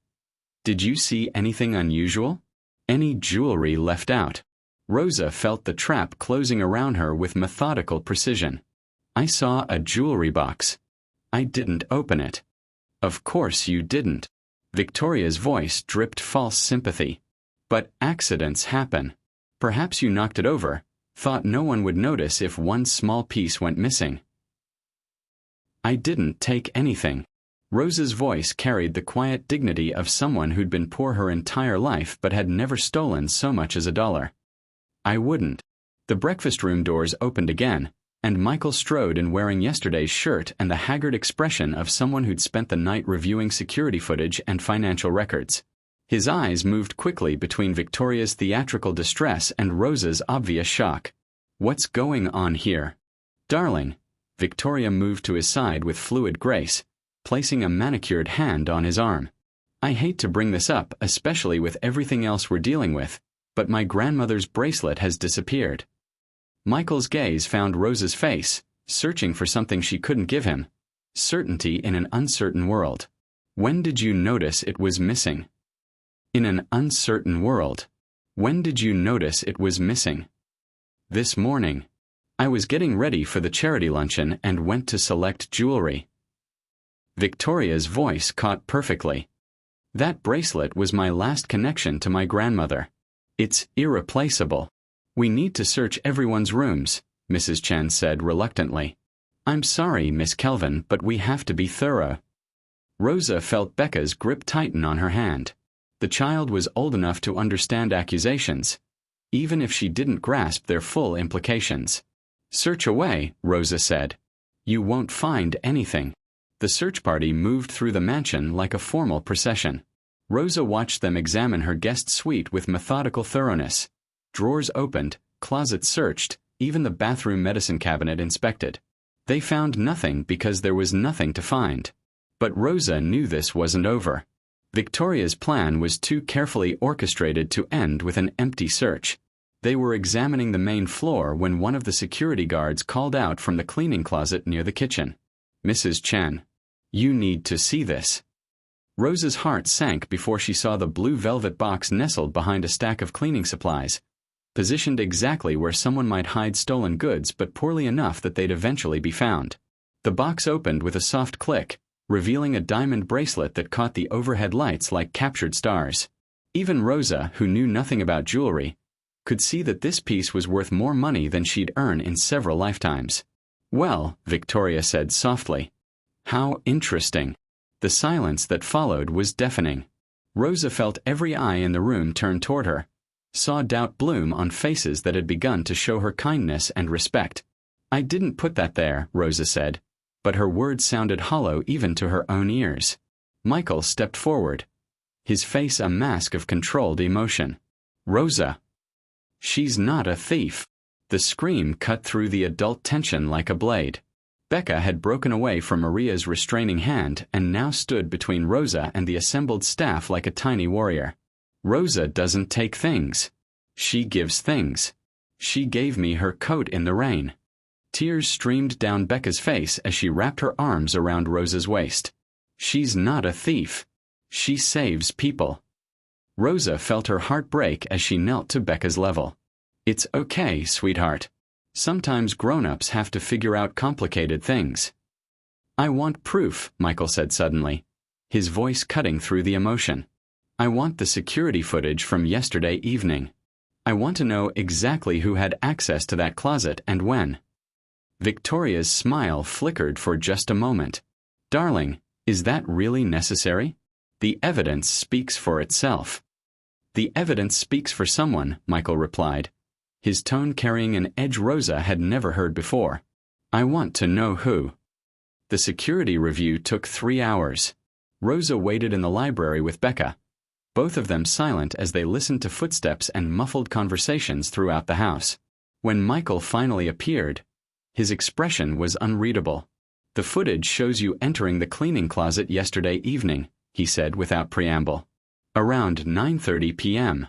Did you see anything unusual? Any jewelry left out?" Rosa felt the trap closing around her with methodical precision. "I saw a jewelry box. I didn't open it." "Of course you didn't." Victoria's voice dripped false sympathy. "But accidents happen. Perhaps you knocked it over, thought no one would notice if one small piece went missing." "I didn't take anything." Rosa's voice carried the quiet dignity of someone who'd been poor her entire life but had never stolen so much as $1. I wouldn't. The breakfast room doors opened again, and Michael strode in wearing yesterday's shirt and the haggard expression of someone who'd spent the night reviewing security footage and financial records. His eyes moved quickly between Victoria's theatrical distress and Rosa's obvious shock. "What's going on here?" "Darling." Victoria moved to his side with fluid grace, placing a manicured hand on his arm. "I hate to bring this up, especially with everything else we're dealing with, but my grandmother's bracelet has disappeared." Michael's gaze found Rosa's face, searching for something she couldn't give him. Certainty in an uncertain world. "When did you notice it was missing?" "In an uncertain world. When did you notice it was missing?" "This morning. I was getting ready for the charity luncheon and went to select jewelry." Victoria's voice caught perfectly. "That bracelet was my last connection to my grandmother. It's irreplaceable. We need to search everyone's rooms," Mrs. Chen said reluctantly. "I'm sorry, Miss Kelvin, but we have to be thorough." Rosa felt Becca's grip tighten on her hand. The child was old enough to understand accusations, even if she didn't grasp their full implications. "Search away," Rosa said. "You won't find anything." The search party moved through the mansion like a formal procession. Rosa watched them examine her guest suite with methodical thoroughness. Drawers opened, closets searched, even the bathroom medicine cabinet inspected. They found nothing because there was nothing to find. But Rosa knew this wasn't over. Victoria's plan was too carefully orchestrated to end with an empty search. They were examining the main floor when one of the security guards called out from the cleaning closet near the kitchen. "Mrs. Chen, you need to see this." Rosa's heart sank before she saw the blue velvet box nestled behind a stack of cleaning supplies, positioned exactly where someone might hide stolen goods but poorly enough that they'd eventually be found. The box opened with a soft click, revealing a diamond bracelet that caught the overhead lights like captured stars. Even Rosa, who knew nothing about jewelry, could see that this piece was worth more money than she'd earn in several lifetimes. "Well," Victoria said softly. "How interesting." The silence that followed was deafening. Rosa felt every eye in the room turn toward her, saw doubt bloom on faces that had begun to show her kindness and respect. "I didn't put that there," Rosa said, but her words sounded hollow even to her own ears. Michael stepped forward, his face a mask of controlled emotion. "Rosa. She's not a thief." The scream cut through the adult tension like a blade. Becca had broken away from Maria's restraining hand and now stood between Rosa and the assembled staff like a tiny warrior. "Rosa doesn't take things. She gives things. She gave me her coat in the rain." Tears streamed down Becca's face as she wrapped her arms around Rosa's waist. "She's not a thief. She saves people." Rosa felt her heart break as she knelt to Becca's level. "It's okay, sweetheart. Sometimes grown-ups have to figure out complicated things." "I want proof," Michael said suddenly, his voice cutting through the emotion. "I want the security footage from yesterday evening. I want to know exactly who had access to that closet and when." Victoria's smile flickered for just a moment. "Darling, is that really necessary? The evidence speaks for itself." "The evidence speaks for someone," Michael replied, his tone carrying an edge Rosa had never heard before. "I want to know who." The security review took 3 hours. Rosa waited in the library with Becca, both of them silent as they listened to footsteps and muffled conversations throughout the house. When Michael finally appeared, his expression was unreadable. "The footage shows you entering the cleaning closet yesterday evening," he said without preamble. "Around 9:30 p.m.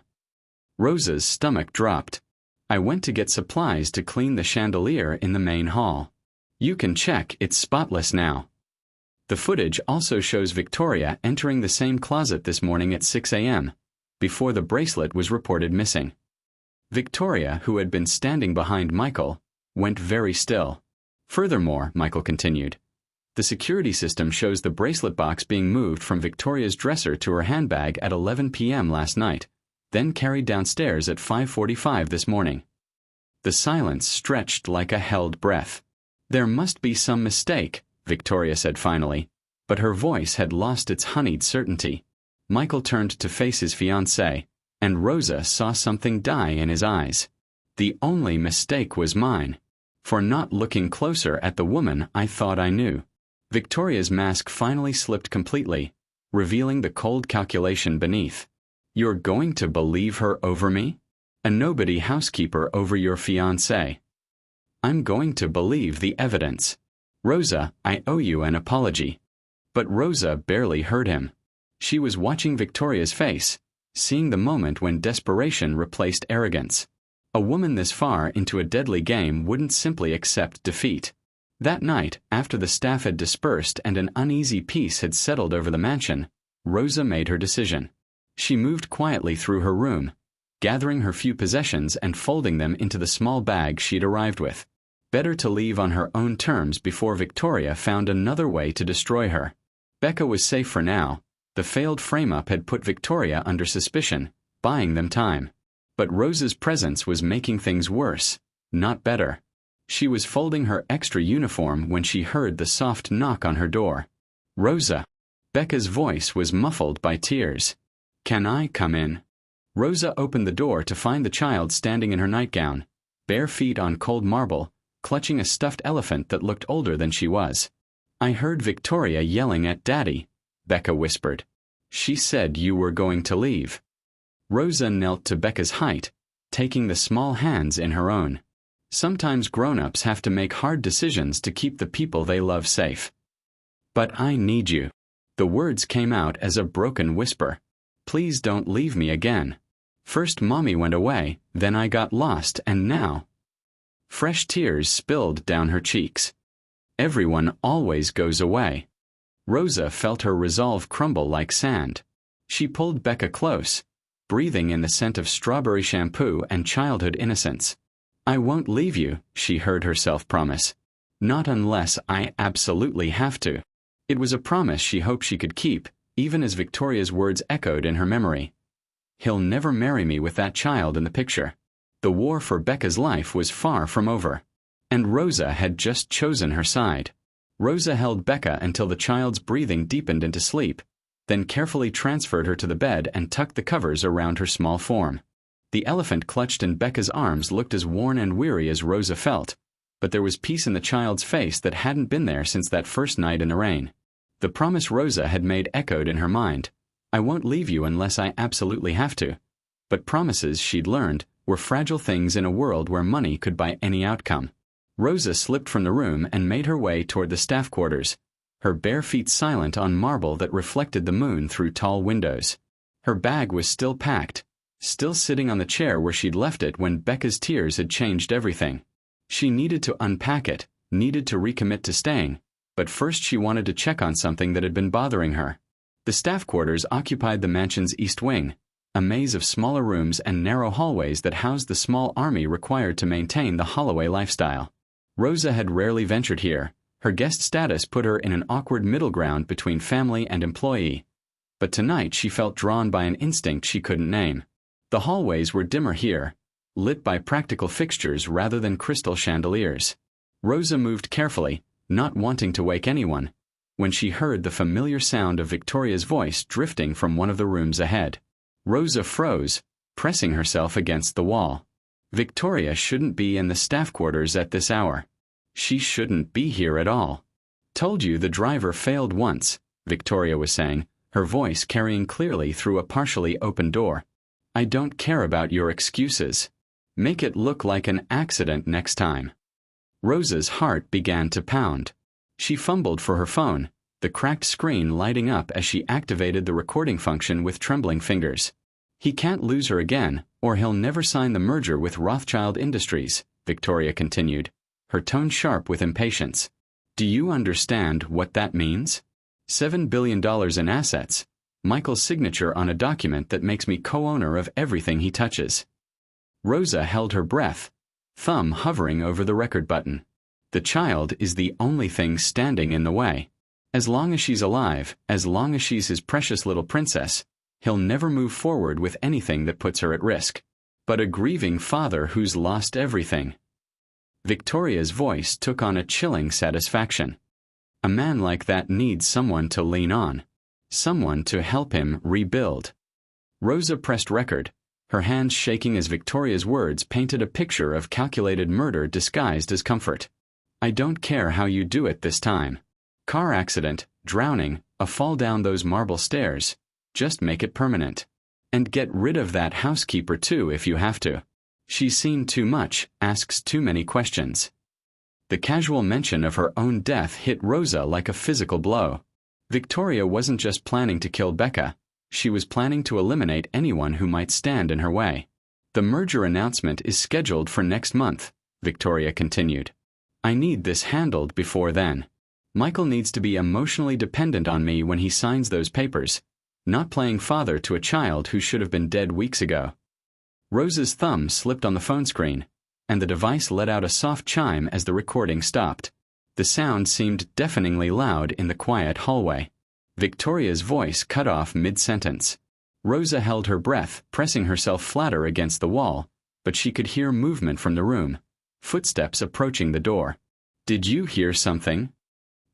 Rosa's stomach dropped. "I went to get supplies to clean the chandelier in the main hall. You can check, it's spotless now." The footage also shows Victoria entering the same closet this morning at 6 a.m., before the bracelet was reported missing. Victoria, who had been standing behind Michael, went very still. "Furthermore," Michael continued, "the security system shows the bracelet box being moved from Victoria's dresser to her handbag at 11 p.m. last night, then carried downstairs at 5:45 this morning." The silence stretched like a held breath. "There must be some mistake," Victoria said finally, but her voice had lost its honeyed certainty. Michael turned to face his fiancée, and Rosa saw something die in his eyes. The only mistake was mine. For not looking closer at the woman I thought I knew. Victoria's mask finally slipped completely, revealing the cold calculation beneath. You're going to believe her over me? A nobody housekeeper over your fiancé. I'm going to believe the evidence. Rosa, I owe you an apology. But Rosa barely heard him. She was watching Victoria's face, seeing the moment when desperation replaced arrogance. A woman this far into a deadly game wouldn't simply accept defeat. That night, after the staff had dispersed and an uneasy peace had settled over the mansion, Rosa made her decision. She moved quietly through her room, gathering her few possessions and folding them into the small bag she'd arrived with. Better to leave on her own terms before Victoria found another way to destroy her. Becca was safe for now. The failed frame-up had put Victoria under suspicion, buying them time. But Rosa's presence was making things worse, not better. She was folding her extra uniform when she heard the soft knock on her door. Rosa. Becca's voice was muffled by tears. Can I come in? Rosa opened the door to find the child standing in her nightgown, bare feet on cold marble, clutching a stuffed elephant that looked older than she was. I heard Victoria yelling at Daddy, Becca whispered. She said you were going to leave. Rosa knelt to Becca's height, taking the small hands in her own. Sometimes grown-ups have to make hard decisions to keep the people they love safe. But I need you. The words came out as a broken whisper. Please don't leave me again. First Mommy went away, then I got lost, and now... Fresh tears spilled down her cheeks. Everyone always goes away. Rosa felt her resolve crumble like sand. She pulled Becca close, breathing in the scent of strawberry shampoo and childhood innocence. I won't leave you, she heard herself promise. Not unless I absolutely have to. It was a promise she hoped she could keep, even as Victoria's words echoed in her memory. He'll never marry me with that child in the picture. The war for Becca's life was far from over. And Rosa had just chosen her side. Rosa held Becca until the child's breathing deepened into sleep, then carefully transferred her to the bed and tucked the covers around her small form. The elephant clutched in Becca's arms looked as worn and weary as Rosa felt, but there was peace in the child's face that hadn't been there since that first night in the rain. The promise Rosa had made echoed in her mind. I won't leave you unless I absolutely have to. But promises, she'd learned, were fragile things in a world where money could buy any outcome. Rosa slipped from the room and made her way toward the staff quarters, her bare feet silent on marble that reflected the moon through tall windows. Her bag was still packed, still sitting on the chair where she'd left it when Becca's tears had changed everything. She needed to unpack it, needed to recommit to staying, but first she wanted to check on something that had been bothering her. The staff quarters occupied the mansion's east wing, a maze of smaller rooms and narrow hallways that housed the small army required to maintain the Holloway lifestyle. Rosa had rarely ventured here. Her guest status put her in an awkward middle ground between family and employee. But tonight she felt drawn by an instinct she couldn't name. The hallways were dimmer here, lit by practical fixtures rather than crystal chandeliers. Rosa moved carefully, not wanting to wake anyone, when she heard the familiar sound of Victoria's voice drifting from one of the rooms ahead. Rosa froze, pressing herself against the wall. Victoria shouldn't be in the staff quarters at this hour. She shouldn't be here at all. Told you the driver failed once, Victoria was saying, her voice carrying clearly through a partially open door. I don't care about your excuses. Make it look like an accident next time. Rosa's heart began to pound. She fumbled for her phone, the cracked screen lighting up as she activated the recording function with trembling fingers. He can't lose her again, or he'll never sign the merger with Rothschild Industries, Victoria continued, her tone sharp with impatience. Do you understand what that means? $7 billion in assets. Michael's signature on a document that makes me co-owner of everything he touches. Rosa held her breath, thumb hovering over the record button. The child is the only thing standing in the way. As long as she's alive, as long as she's his precious little princess, he'll never move forward with anything that puts her at risk. But a grieving father who's lost everything. Victoria's voice took on a chilling satisfaction. A man like that needs someone to lean on. Someone to help him rebuild. Rosa pressed record, her hands shaking as Victoria's words painted a picture of calculated murder disguised as comfort. I don't care how you do it this time. Car accident, drowning, a fall down those marble stairs. Just make it permanent. And get rid of that housekeeper too if you have to. She's seen too much, asks too many questions. The casual mention of her own death hit Rosa like a physical blow. Victoria wasn't just planning to kill Becca, she was planning to eliminate anyone who might stand in her way. The merger announcement is scheduled for next month, Victoria continued. I need this handled before then. Michael needs to be emotionally dependent on me when he signs those papers, not playing father to a child who should have been dead weeks ago. Rosa's thumb slipped on the phone screen, and the device let out a soft chime as the recording stopped. The sound seemed deafeningly loud in the quiet hallway. Victoria's voice cut off mid-sentence. Rosa held her breath, pressing herself flatter against the wall, but she could hear movement from the room, footsteps approaching the door. Did you hear something?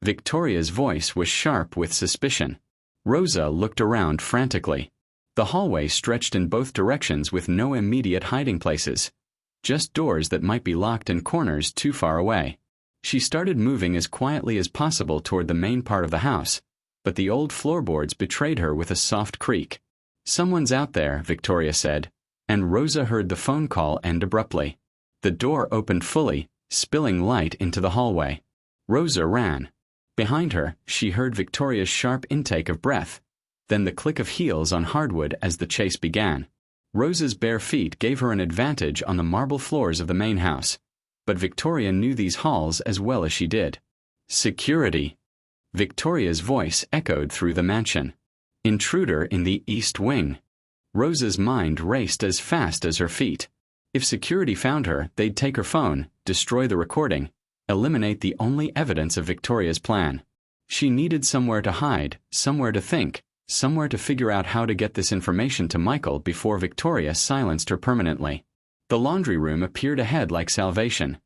Victoria's voice was sharp with suspicion. Rosa looked around frantically. The hallway stretched in both directions with no immediate hiding places, just doors that might be locked and corners too far away. She started moving as quietly as possible toward the main part of the house, but the old floorboards betrayed her with a soft creak. Someone's out there, Victoria said, and Rosa heard the phone call end abruptly. The door opened fully, spilling light into the hallway. Rosa ran. Behind her, she heard Victoria's sharp intake of breath, then the click of heels on hardwood as the chase began. Rosa's bare feet gave her an advantage on the marble floors of the main house, but Victoria knew these halls as well as she did. Security! Victoria's voice echoed through the mansion. Intruder in the east wing. Rosa's mind raced as fast as her feet. If security found her, they'd take her phone, destroy the recording, eliminate the only evidence of Victoria's plan. She needed somewhere to hide, somewhere to think, somewhere to figure out how to get this information to Michael before Victoria silenced her permanently. The laundry room appeared ahead like salvation,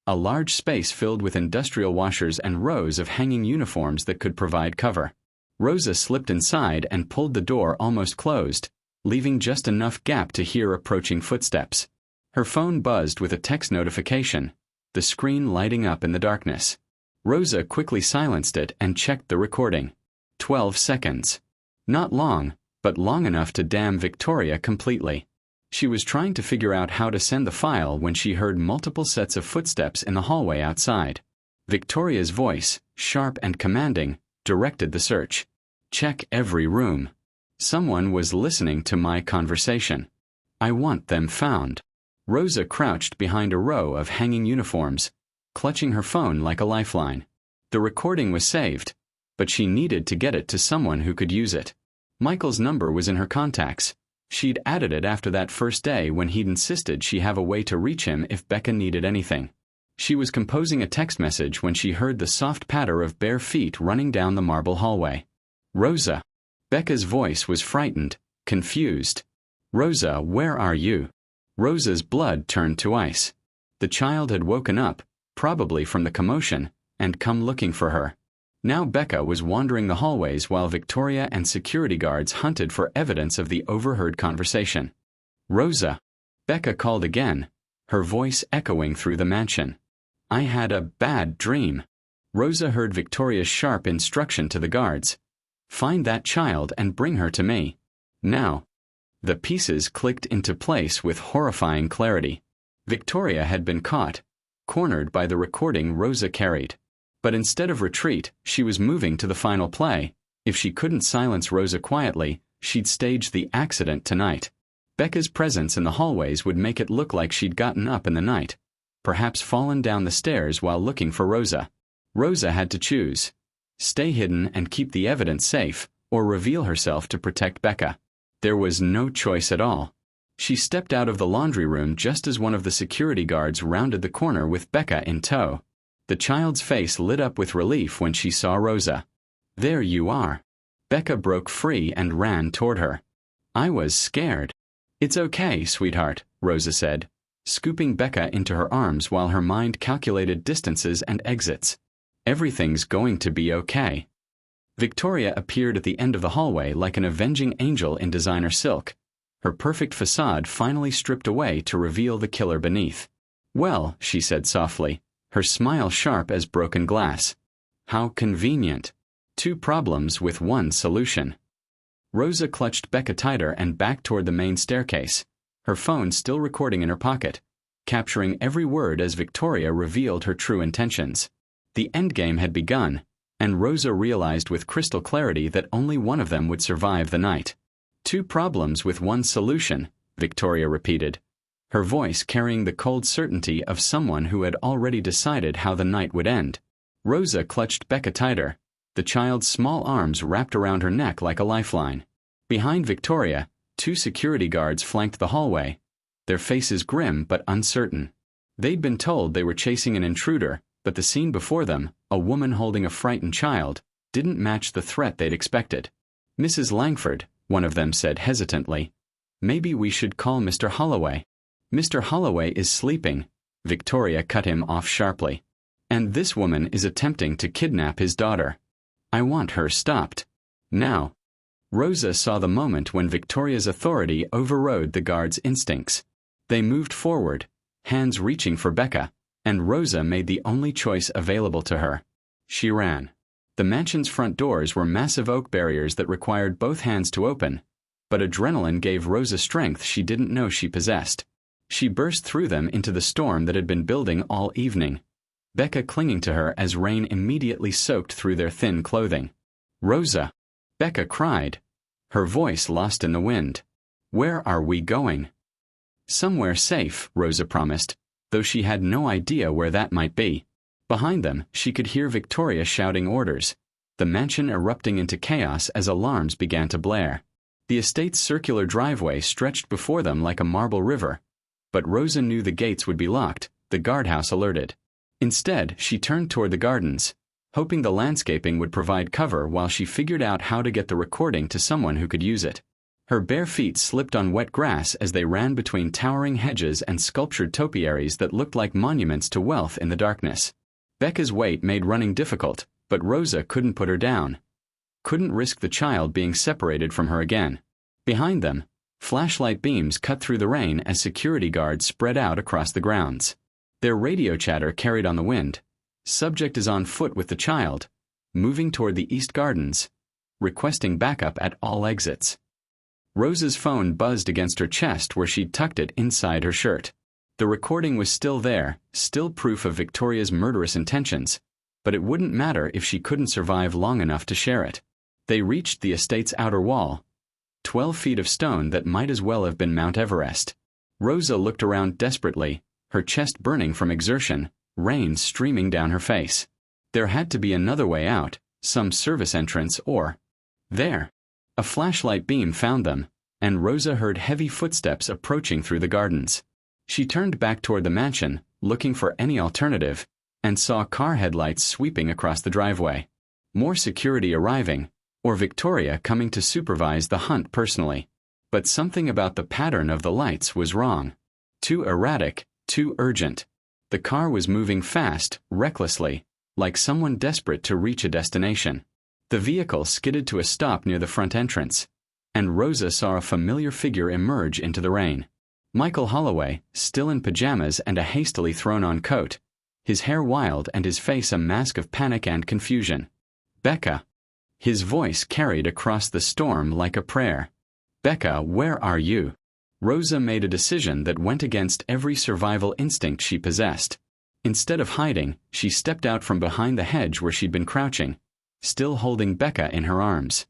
a large space filled with industrial washers and rows of hanging uniforms that could provide cover. Rosa slipped inside and pulled the door almost closed, leaving just enough gap to hear approaching footsteps. Her phone buzzed with a text notification, the screen lighting up in the darkness. Rosa quickly silenced it and checked the recording. 12 seconds. Not long, but long enough to damn Victoria completely. She was trying to figure out how to send the file when she heard multiple sets of footsteps in the hallway outside. Victoria's voice, sharp and commanding, directed the search. Check every room. Someone was listening to my conversation. I want them found. Rosa crouched behind a row of hanging uniforms, clutching her phone like a lifeline. The recording was saved, but she needed to get it to someone who could use it. Michael's number was in her contacts. She'd added it after that first day when he'd insisted she have a way to reach him if Becca needed anything. She was composing a text message when she heard the soft patter of bare feet running down the marble hallway. Rosa. Becca's voice was frightened, confused. Rosa, where are you? Rosa's blood turned to ice. The child had woken up, probably from the commotion, and come looking for her. Now Becca was wandering the hallways while Victoria and security guards hunted for evidence of the overheard conversation. Rosa. Becca called again, her voice echoing through the mansion. I had a bad dream. Rosa heard Victoria's sharp instruction to the guards. Find that child and bring her to me. Now. The pieces clicked into place with horrifying clarity. Victoria had been caught, cornered by the recording Rosa carried. But instead of retreat, she was moving to the final play. If she couldn't silence Rosa quietly, she'd stage the accident tonight. Becca's presence in the hallways would make it look like she'd gotten up in the night, perhaps fallen down the stairs while looking for Rosa. Rosa had to choose. Stay hidden and keep the evidence safe, or reveal herself to protect Becca. There was no choice at all. She stepped out of the laundry room just as one of the security guards rounded the corner with Becca in tow. The child's face lit up with relief when she saw Rosa. There you are. Becca broke free and ran toward her. I was scared. It's okay, sweetheart, Rosa said, scooping Becca into her arms while her mind calculated distances and exits. Everything's going to be okay. Victoria appeared at the end of the hallway like an avenging angel in designer silk, her perfect facade finally stripped away to reveal the killer beneath. "Well," she said softly, her smile sharp as broken glass. "How convenient. 2 problems with 1 solution." Rosa clutched Becca tighter and backed toward the main staircase, her phone still recording in her pocket, capturing every word as Victoria revealed her true intentions. The endgame had begun, and Rosa realized with crystal clarity that only one of them would survive the night. 2 problems with 1 solution, Victoria repeated, her voice carrying the cold certainty of someone who had already decided how the night would end. Rosa clutched Becca tighter, the child's small arms wrapped around her neck like a lifeline. Behind Victoria, 2 security guards flanked the hallway, their faces grim but uncertain. They'd been told they were chasing an intruder, but the scene before them, a woman holding a frightened child, didn't match the threat they'd expected. "Mrs. Langford," one of them said hesitantly, "maybe we should call Mr. Holloway." "Mr. Holloway is sleeping," Victoria cut him off sharply. "And this woman is attempting to kidnap his daughter. I want her stopped. Now." Rosa saw the moment when Victoria's authority overrode the guards' instincts. They moved forward, hands reaching for Becca, and Rosa made the only choice available to her. She ran. The mansion's front doors were massive oak barriers that required both hands to open, but adrenaline gave Rosa strength she didn't know she possessed. She burst through them into the storm that had been building all evening, Becca clinging to her as rain immediately soaked through their thin clothing. "Rosa!" Becca cried, her voice lost in the wind. "Where are we going?" "Somewhere safe," Rosa promised, though she had no idea where that might be. Behind them, she could hear Victoria shouting orders, the mansion erupting into chaos as alarms began to blare. The estate's circular driveway stretched before them like a marble river, but Rosa knew the gates would be locked, the guardhouse alerted. Instead, she turned toward the gardens, hoping the landscaping would provide cover while she figured out how to get the recording to someone who could use it. Her bare feet slipped on wet grass as they ran between towering hedges and sculptured topiaries that looked like monuments to wealth in the darkness. Becca's weight made running difficult, but Rosa couldn't put her down. Couldn't risk the child being separated from her again. Behind them, flashlight beams cut through the rain as security guards spread out across the grounds. Their radio chatter carried on the wind. "Subject is on foot with the child, moving toward the East Gardens, requesting backup at all exits." Rosa's phone buzzed against her chest where she'd tucked it inside her shirt. The recording was still there, still proof of Victoria's murderous intentions, but it wouldn't matter if she couldn't survive long enough to share it. They reached the estate's outer wall, 12 feet of stone that might as well have been Mount Everest. Rosa looked around desperately, her chest burning from exertion, rain streaming down her face. There had to be another way out, some service entrance or... There! A flashlight beam found them, and Rosa heard heavy footsteps approaching through the gardens. She turned back toward the mansion, looking for any alternative, and saw car headlights sweeping across the driveway. More security arriving, or Victoria coming to supervise the hunt personally. But something about the pattern of the lights was wrong. Too erratic, too urgent. The car was moving fast, recklessly, like someone desperate to reach a destination. The vehicle skidded to a stop near the front entrance, and Rosa saw a familiar figure emerge into the rain. Michael Holloway, still in pajamas and a hastily thrown-on coat, his hair wild and his face a mask of panic and confusion. "Becca." His voice carried across the storm like a prayer. "Becca, where are you?" Rosa made a decision that went against every survival instinct she possessed. Instead of hiding, she stepped out from behind the hedge where she'd been crouching, still holding Becca in her arms.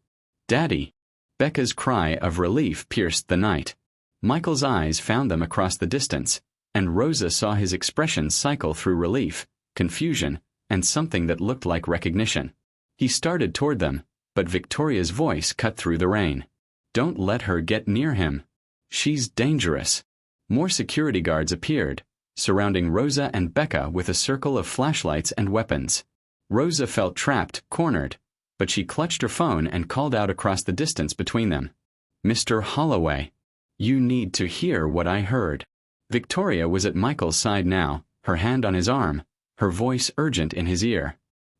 "Daddy!" Becca's cry of relief pierced the night. Michael's eyes found them across the distance, and Rosa saw his expression cycle through relief, confusion, and something that looked like recognition. He started toward them, but Victoria's voice cut through the rain. "Don't let her get near him. She's dangerous." More security guards appeared, surrounding Rosa and Becca with a circle of flashlights and weapons. Rosa felt trapped, cornered, but she clutched her phone and called out across the distance between them. "Mr. Holloway, you need to hear what I heard." Victoria was at Michael's side now, her hand on his arm, her voice urgent in his ear.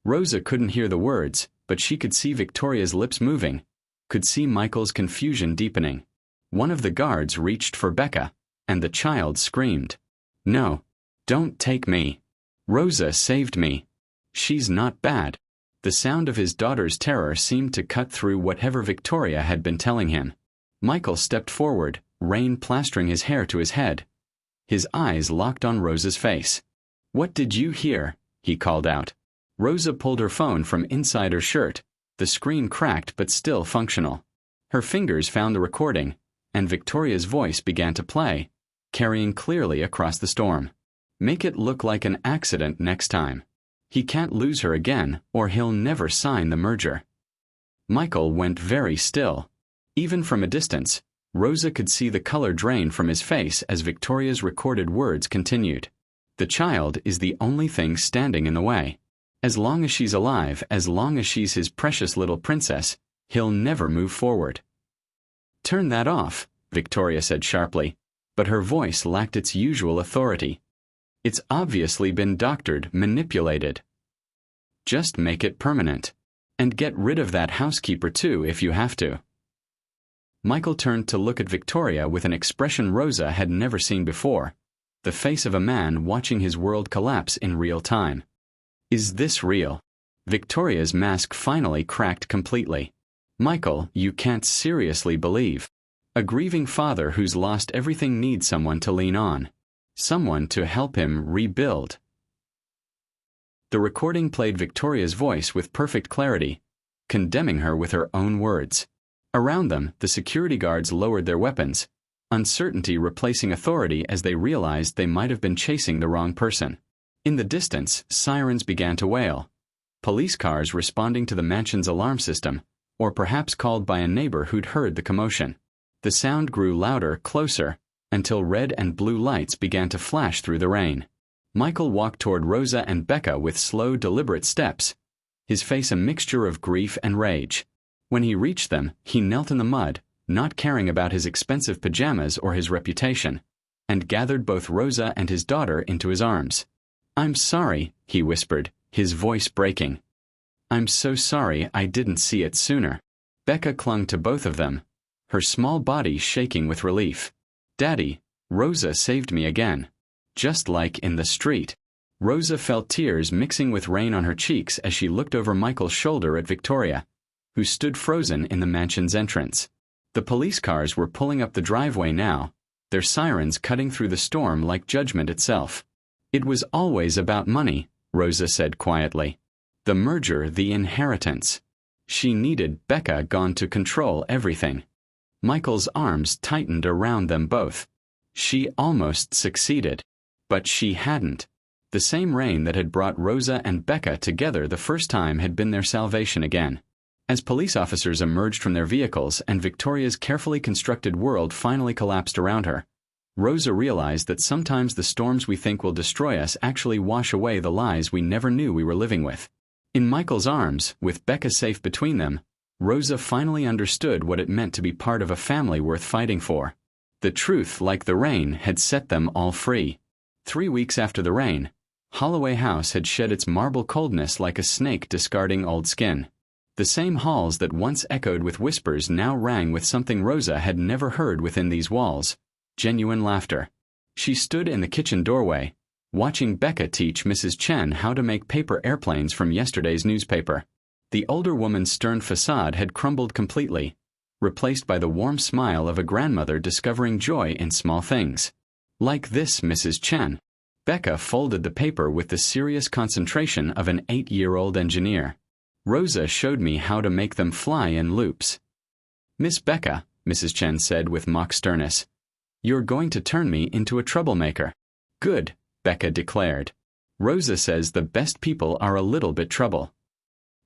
Rosa couldn't hear the words, but she could see Victoria's lips moving, could see Michael's confusion deepening. One of the guards reached for Becca, and the child screamed, "No, don't take me. Rosa saved me. She's not bad." The sound of his daughter's terror seemed to cut through whatever Victoria had been telling him. Michael stepped forward, rain plastering his hair to his head. His eyes locked on Rosa's face. "What did you hear?" he called out. Rosa pulled her phone from inside her shirt, the screen cracked but still functional. Her fingers found the recording, and Victoria's voice began to play, carrying clearly across the storm. "Make it look like an accident next time. He can't lose her again, or he'll never sign the merger." Michael went very still. Even from a distance, Rosa could see the color drain from his face as Victoria's recorded words continued. "The child is the only thing standing in the way. As long as she's alive, as long as she's his precious little princess, he'll never move forward." "Turn that off," Victoria said sharply, but her voice lacked its usual authority. "It's obviously been doctored, manipulated. Just make it permanent. And get rid of that housekeeper too if you have to." Michael turned to look at Victoria with an expression Rosa had never seen before, the face of a man watching his world collapse in real time. "Is this real?" Victoria's mask finally cracked completely. "Michael, you can't seriously believe. A grieving father who's lost everything needs someone to lean on. Someone to help him rebuild." The recording played Victoria's voice with perfect clarity, condemning her with her own words. Around them, the security guards lowered their weapons, uncertainty replacing authority as they realized they might have been chasing the wrong person. In the distance, sirens began to wail. Police cars responding to the mansion's alarm system, or perhaps called by a neighbor who'd heard the commotion. The sound grew louder, closer, until red and blue lights began to flash through the rain. Michael walked toward Rosa and Becca with slow, deliberate steps, his face a mixture of grief and rage. When he reached them, he knelt in the mud, not caring about his expensive pajamas or his reputation, and gathered both Rosa and his daughter into his arms. "I'm sorry," he whispered, his voice breaking. "I'm so sorry I didn't see it sooner." Becca clung to both of them, her small body shaking with relief. "Daddy, Rosa saved me again. Just like in the street." Rosa felt tears mixing with rain on her cheeks as she looked over Michael's shoulder at Victoria, who stood frozen in the mansion's entrance. The police cars were pulling up the driveway now, their sirens cutting through the storm like judgment itself. "It was always about money," Rosa said quietly. "The merger, the inheritance. She needed Becca gone to control everything." Michael's arms tightened around them both. She almost succeeded. But she hadn't. The same rain that had brought Rosa and Becca together the first time had been their salvation again. As police officers emerged from their vehicles and Victoria's carefully constructed world finally collapsed around her, Rosa realized that sometimes the storms we think will destroy us actually wash away the lies we never knew we were living with. In Michael's arms, with Becca safe between them, Rosa finally understood what it meant to be part of a family worth fighting for. The truth, like the rain, had set them all free. 3 weeks after the rain, Holloway House had shed its marble coldness like a snake discarding old skin. The same halls that once echoed with whispers now rang with something Rosa had never heard within these walls: genuine laughter. She stood in the kitchen doorway, watching Becca teach Mrs. Chen how to make paper airplanes from yesterday's newspaper. The older woman's stern facade had crumbled completely, replaced by the warm smile of a grandmother discovering joy in small things. "Like this, Mrs. Chen." Becca folded the paper with the serious concentration of an 8-year-old engineer. "Rosa showed me how to make them fly in loops." "Miss Becca," Mrs. Chen said with mock sternness, "you're going to turn me into a troublemaker." "Good," Becca declared. "Rosa says the best people are a little bit trouble."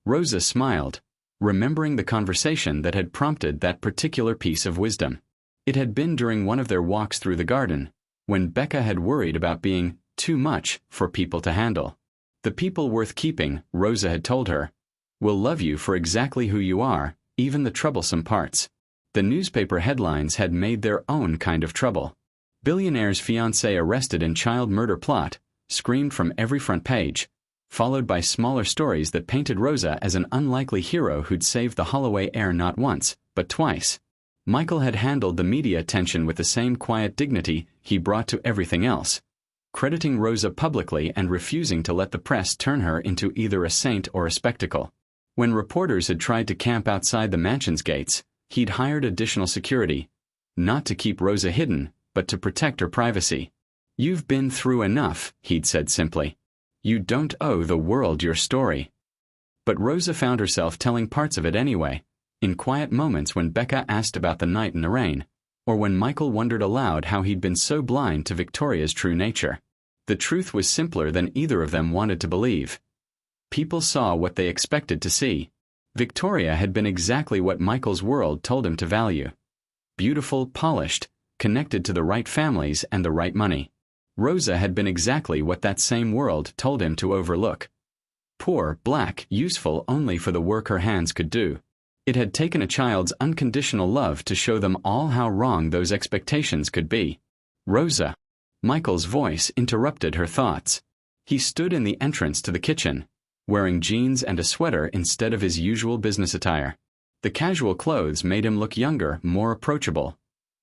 Rosa smiled, remembering the conversation that had prompted that particular piece of wisdom. It had been during one of their walks through the garden, when Becca had worried about being too much for people to handle. "The people worth keeping," Rosa had told her, "will love you for exactly who you are, even the troublesome parts." The newspaper headlines had made their own kind of trouble. "Billionaire's fiancé arrested in child murder plot," screamed from every front page, followed by smaller stories that painted Rosa as an unlikely hero who'd saved the Holloway heir not once, but twice. Michael had handled the media attention with the same quiet dignity he brought to everything else, crediting Rosa publicly and refusing to let the press turn her into either a saint or a spectacle. When reporters had tried to camp outside the mansion's gates, he'd hired additional security, not to keep Rosa hidden, but to protect her privacy. "You've been through enough," he'd said simply. "You don't owe the world your story." But Rosa found herself telling parts of it anyway, in quiet moments when Becca asked about the night in the rain, or when Michael wondered aloud how he'd been so blind to Victoria's true nature. The truth was simpler than either of them wanted to believe. People saw what they expected to see. Victoria had been exactly what Michael's world told him to value. Beautiful, polished, connected to the right families and the right money. Rosa had been exactly what that same world told him to overlook. Poor, black, useful only for the work her hands could do. It had taken a child's unconditional love to show them all how wrong those expectations could be. "Rosa." Michael's voice interrupted her thoughts. He stood in the entrance to the kitchen, wearing jeans and a sweater instead of his usual business attire. The casual clothes made him look younger, more approachable,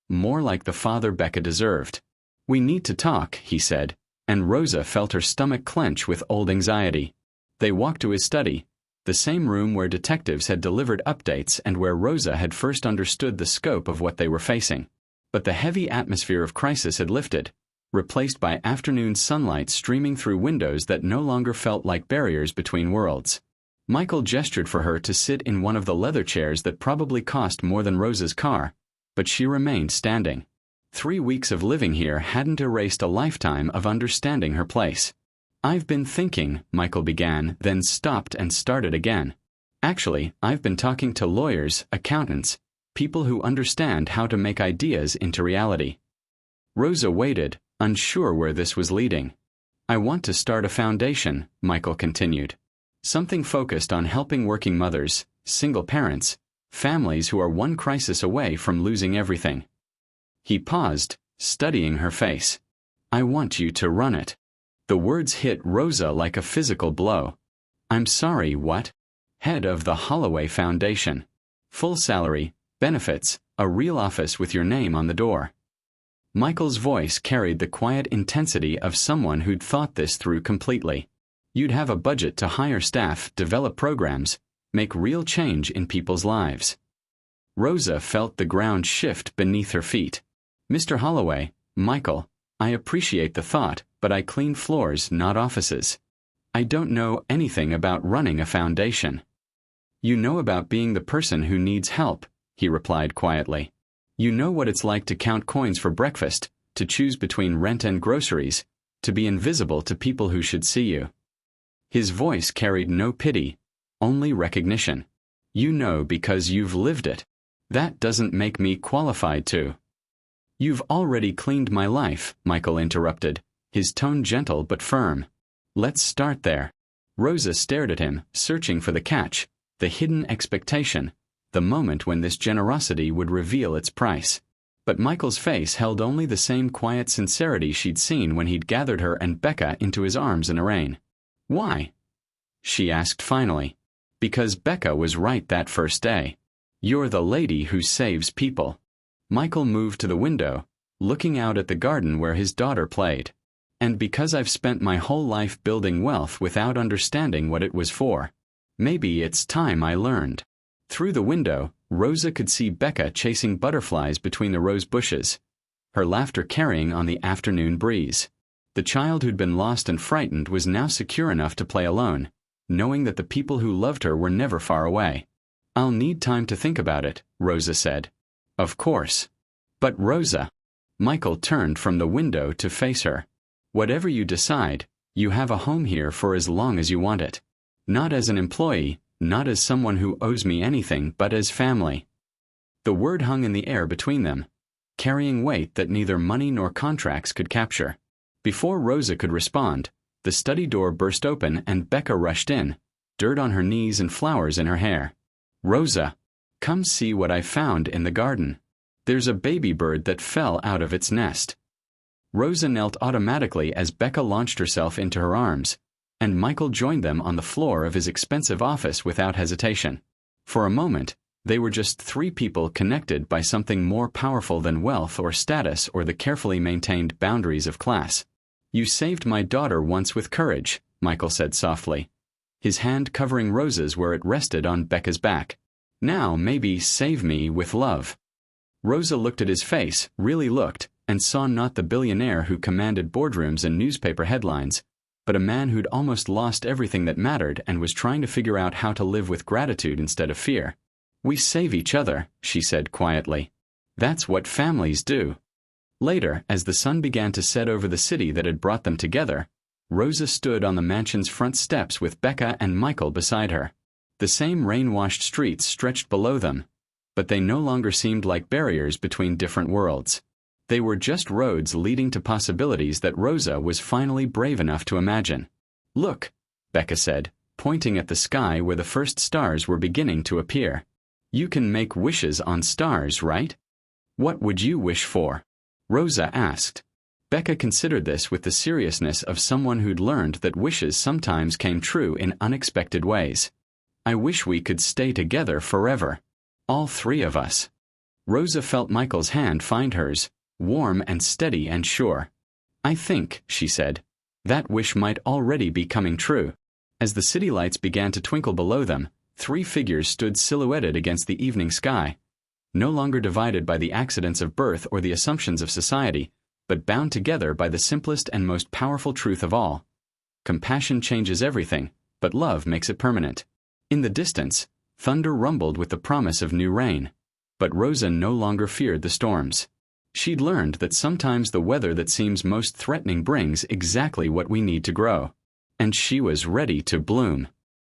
more like the father Becca deserved. "We need to talk," he said, and Rosa felt her stomach clench with old anxiety. They walked to his study, the same room where detectives had delivered updates and where Rosa had first understood the scope of what they were facing. But the heavy atmosphere of crisis had lifted, replaced by afternoon sunlight streaming through windows that no longer felt like barriers between worlds. Michael gestured for her to sit in one of the leather chairs that probably cost more than Rosa's car, but she remained standing. 3 weeks of living here hadn't erased a lifetime of understanding her place. "I've been thinking," Michael began, then stopped and started again. "Actually, I've been talking to lawyers, accountants, people who understand how to make ideas into reality." Rosa waited, unsure where this was leading. "I want to start a foundation," Michael continued. "Something focused on helping working mothers, single parents, families who are one crisis away from losing everything." He paused, studying her face. "I want you to run it." The words hit Rosa like a physical blow. "I'm sorry, what?" "Head of the Holloway Foundation. Full salary, benefits, a real office with your name on the door." Michael's voice carried the quiet intensity of someone who'd thought this through completely. "You'd have a budget to hire staff, develop programs, make real change in people's lives." Rosa felt the ground shift beneath her feet. "Mr. Holloway, Michael, I appreciate the thought, but I clean floors, not offices. I don't know anything about running a foundation." "You know about being the person who needs help," he replied quietly. "You know what it's like to count coins for breakfast, to choose between rent and groceries, to be invisible to people who should see you." His voice carried no pity, only recognition. "You know because you've lived it. That doesn't make me qualified to." "You've already cleaned my life," Michael interrupted, his tone gentle but firm. "Let's start there." Rosa stared at him, searching for the catch, the hidden expectation, the moment when this generosity would reveal its price. But Michael's face held only the same quiet sincerity she'd seen when he'd gathered her and Becca into his arms in the rain. "Why?" she asked finally. "Because Becca was right that first day. You're the lady who saves people." Michael moved to the window, looking out at the garden where his daughter played. "And because I've spent my whole life building wealth without understanding what it was for. Maybe it's time I learned." Through the window, Rosa could see Becca chasing butterflies between the rose bushes, her laughter carrying on the afternoon breeze. The child who'd been lost and frightened was now secure enough to play alone, knowing that the people who loved her were never far away. "I'll need time to think about it," Rosa said. "Of course." "But Rosa." Michael turned from the window to face her. "Whatever you decide, you have a home here for as long as you want it. Not as an employee, not as someone who owes me anything, but as family." The word hung in the air between them, carrying weight that neither money nor contracts could capture. Before Rosa could respond, the study door burst open and Becca rushed in, dirt on her knees and flowers in her hair. "Rosa, come see what I found in the garden. There's a baby bird that fell out of its nest." Rosa knelt automatically as Becca launched herself into her arms, and Michael joined them on the floor of his expensive office without hesitation. For a moment, they were just three people connected by something more powerful than wealth or status or the carefully maintained boundaries of class. "You saved my daughter once with courage," Michael said softly, his hand covering Rosa's where it rested on Becca's back. "Now maybe save me with love." Rosa looked at his face, really looked, and saw not the billionaire who commanded boardrooms and newspaper headlines, but a man who'd almost lost everything that mattered and was trying to figure out how to live with gratitude instead of fear. "We save each other," she said quietly. "That's what families do." Later, as the sun began to set over the city that had brought them together, Rosa stood on the mansion's front steps with Becca and Michael beside her. The same rain-washed streets stretched below them, but they no longer seemed like barriers between different worlds. They were just roads leading to possibilities that Rosa was finally brave enough to imagine. "Look," Becca said, pointing at the sky where the first stars were beginning to appear. "You can make wishes on stars, right?" "What would you wish for?" Rosa asked. Becca considered this with the seriousness of someone who'd learned that wishes sometimes came true in unexpected ways. "I wish we could stay together forever. All three of us." Rosa felt Michael's hand find hers, warm and steady and sure. "I think," she said, "that wish might already be coming true." As the city lights began to twinkle below them, three figures stood silhouetted against the evening sky, no longer divided by the accidents of birth or the assumptions of society, but bound together by the simplest and most powerful truth of all. Compassion changes everything, but love makes it permanent. In the distance, thunder rumbled with the promise of new rain, but Rosa no longer feared the storms. She'd learned that sometimes the weather that seems most threatening brings exactly what we need to grow. And she was ready to bloom.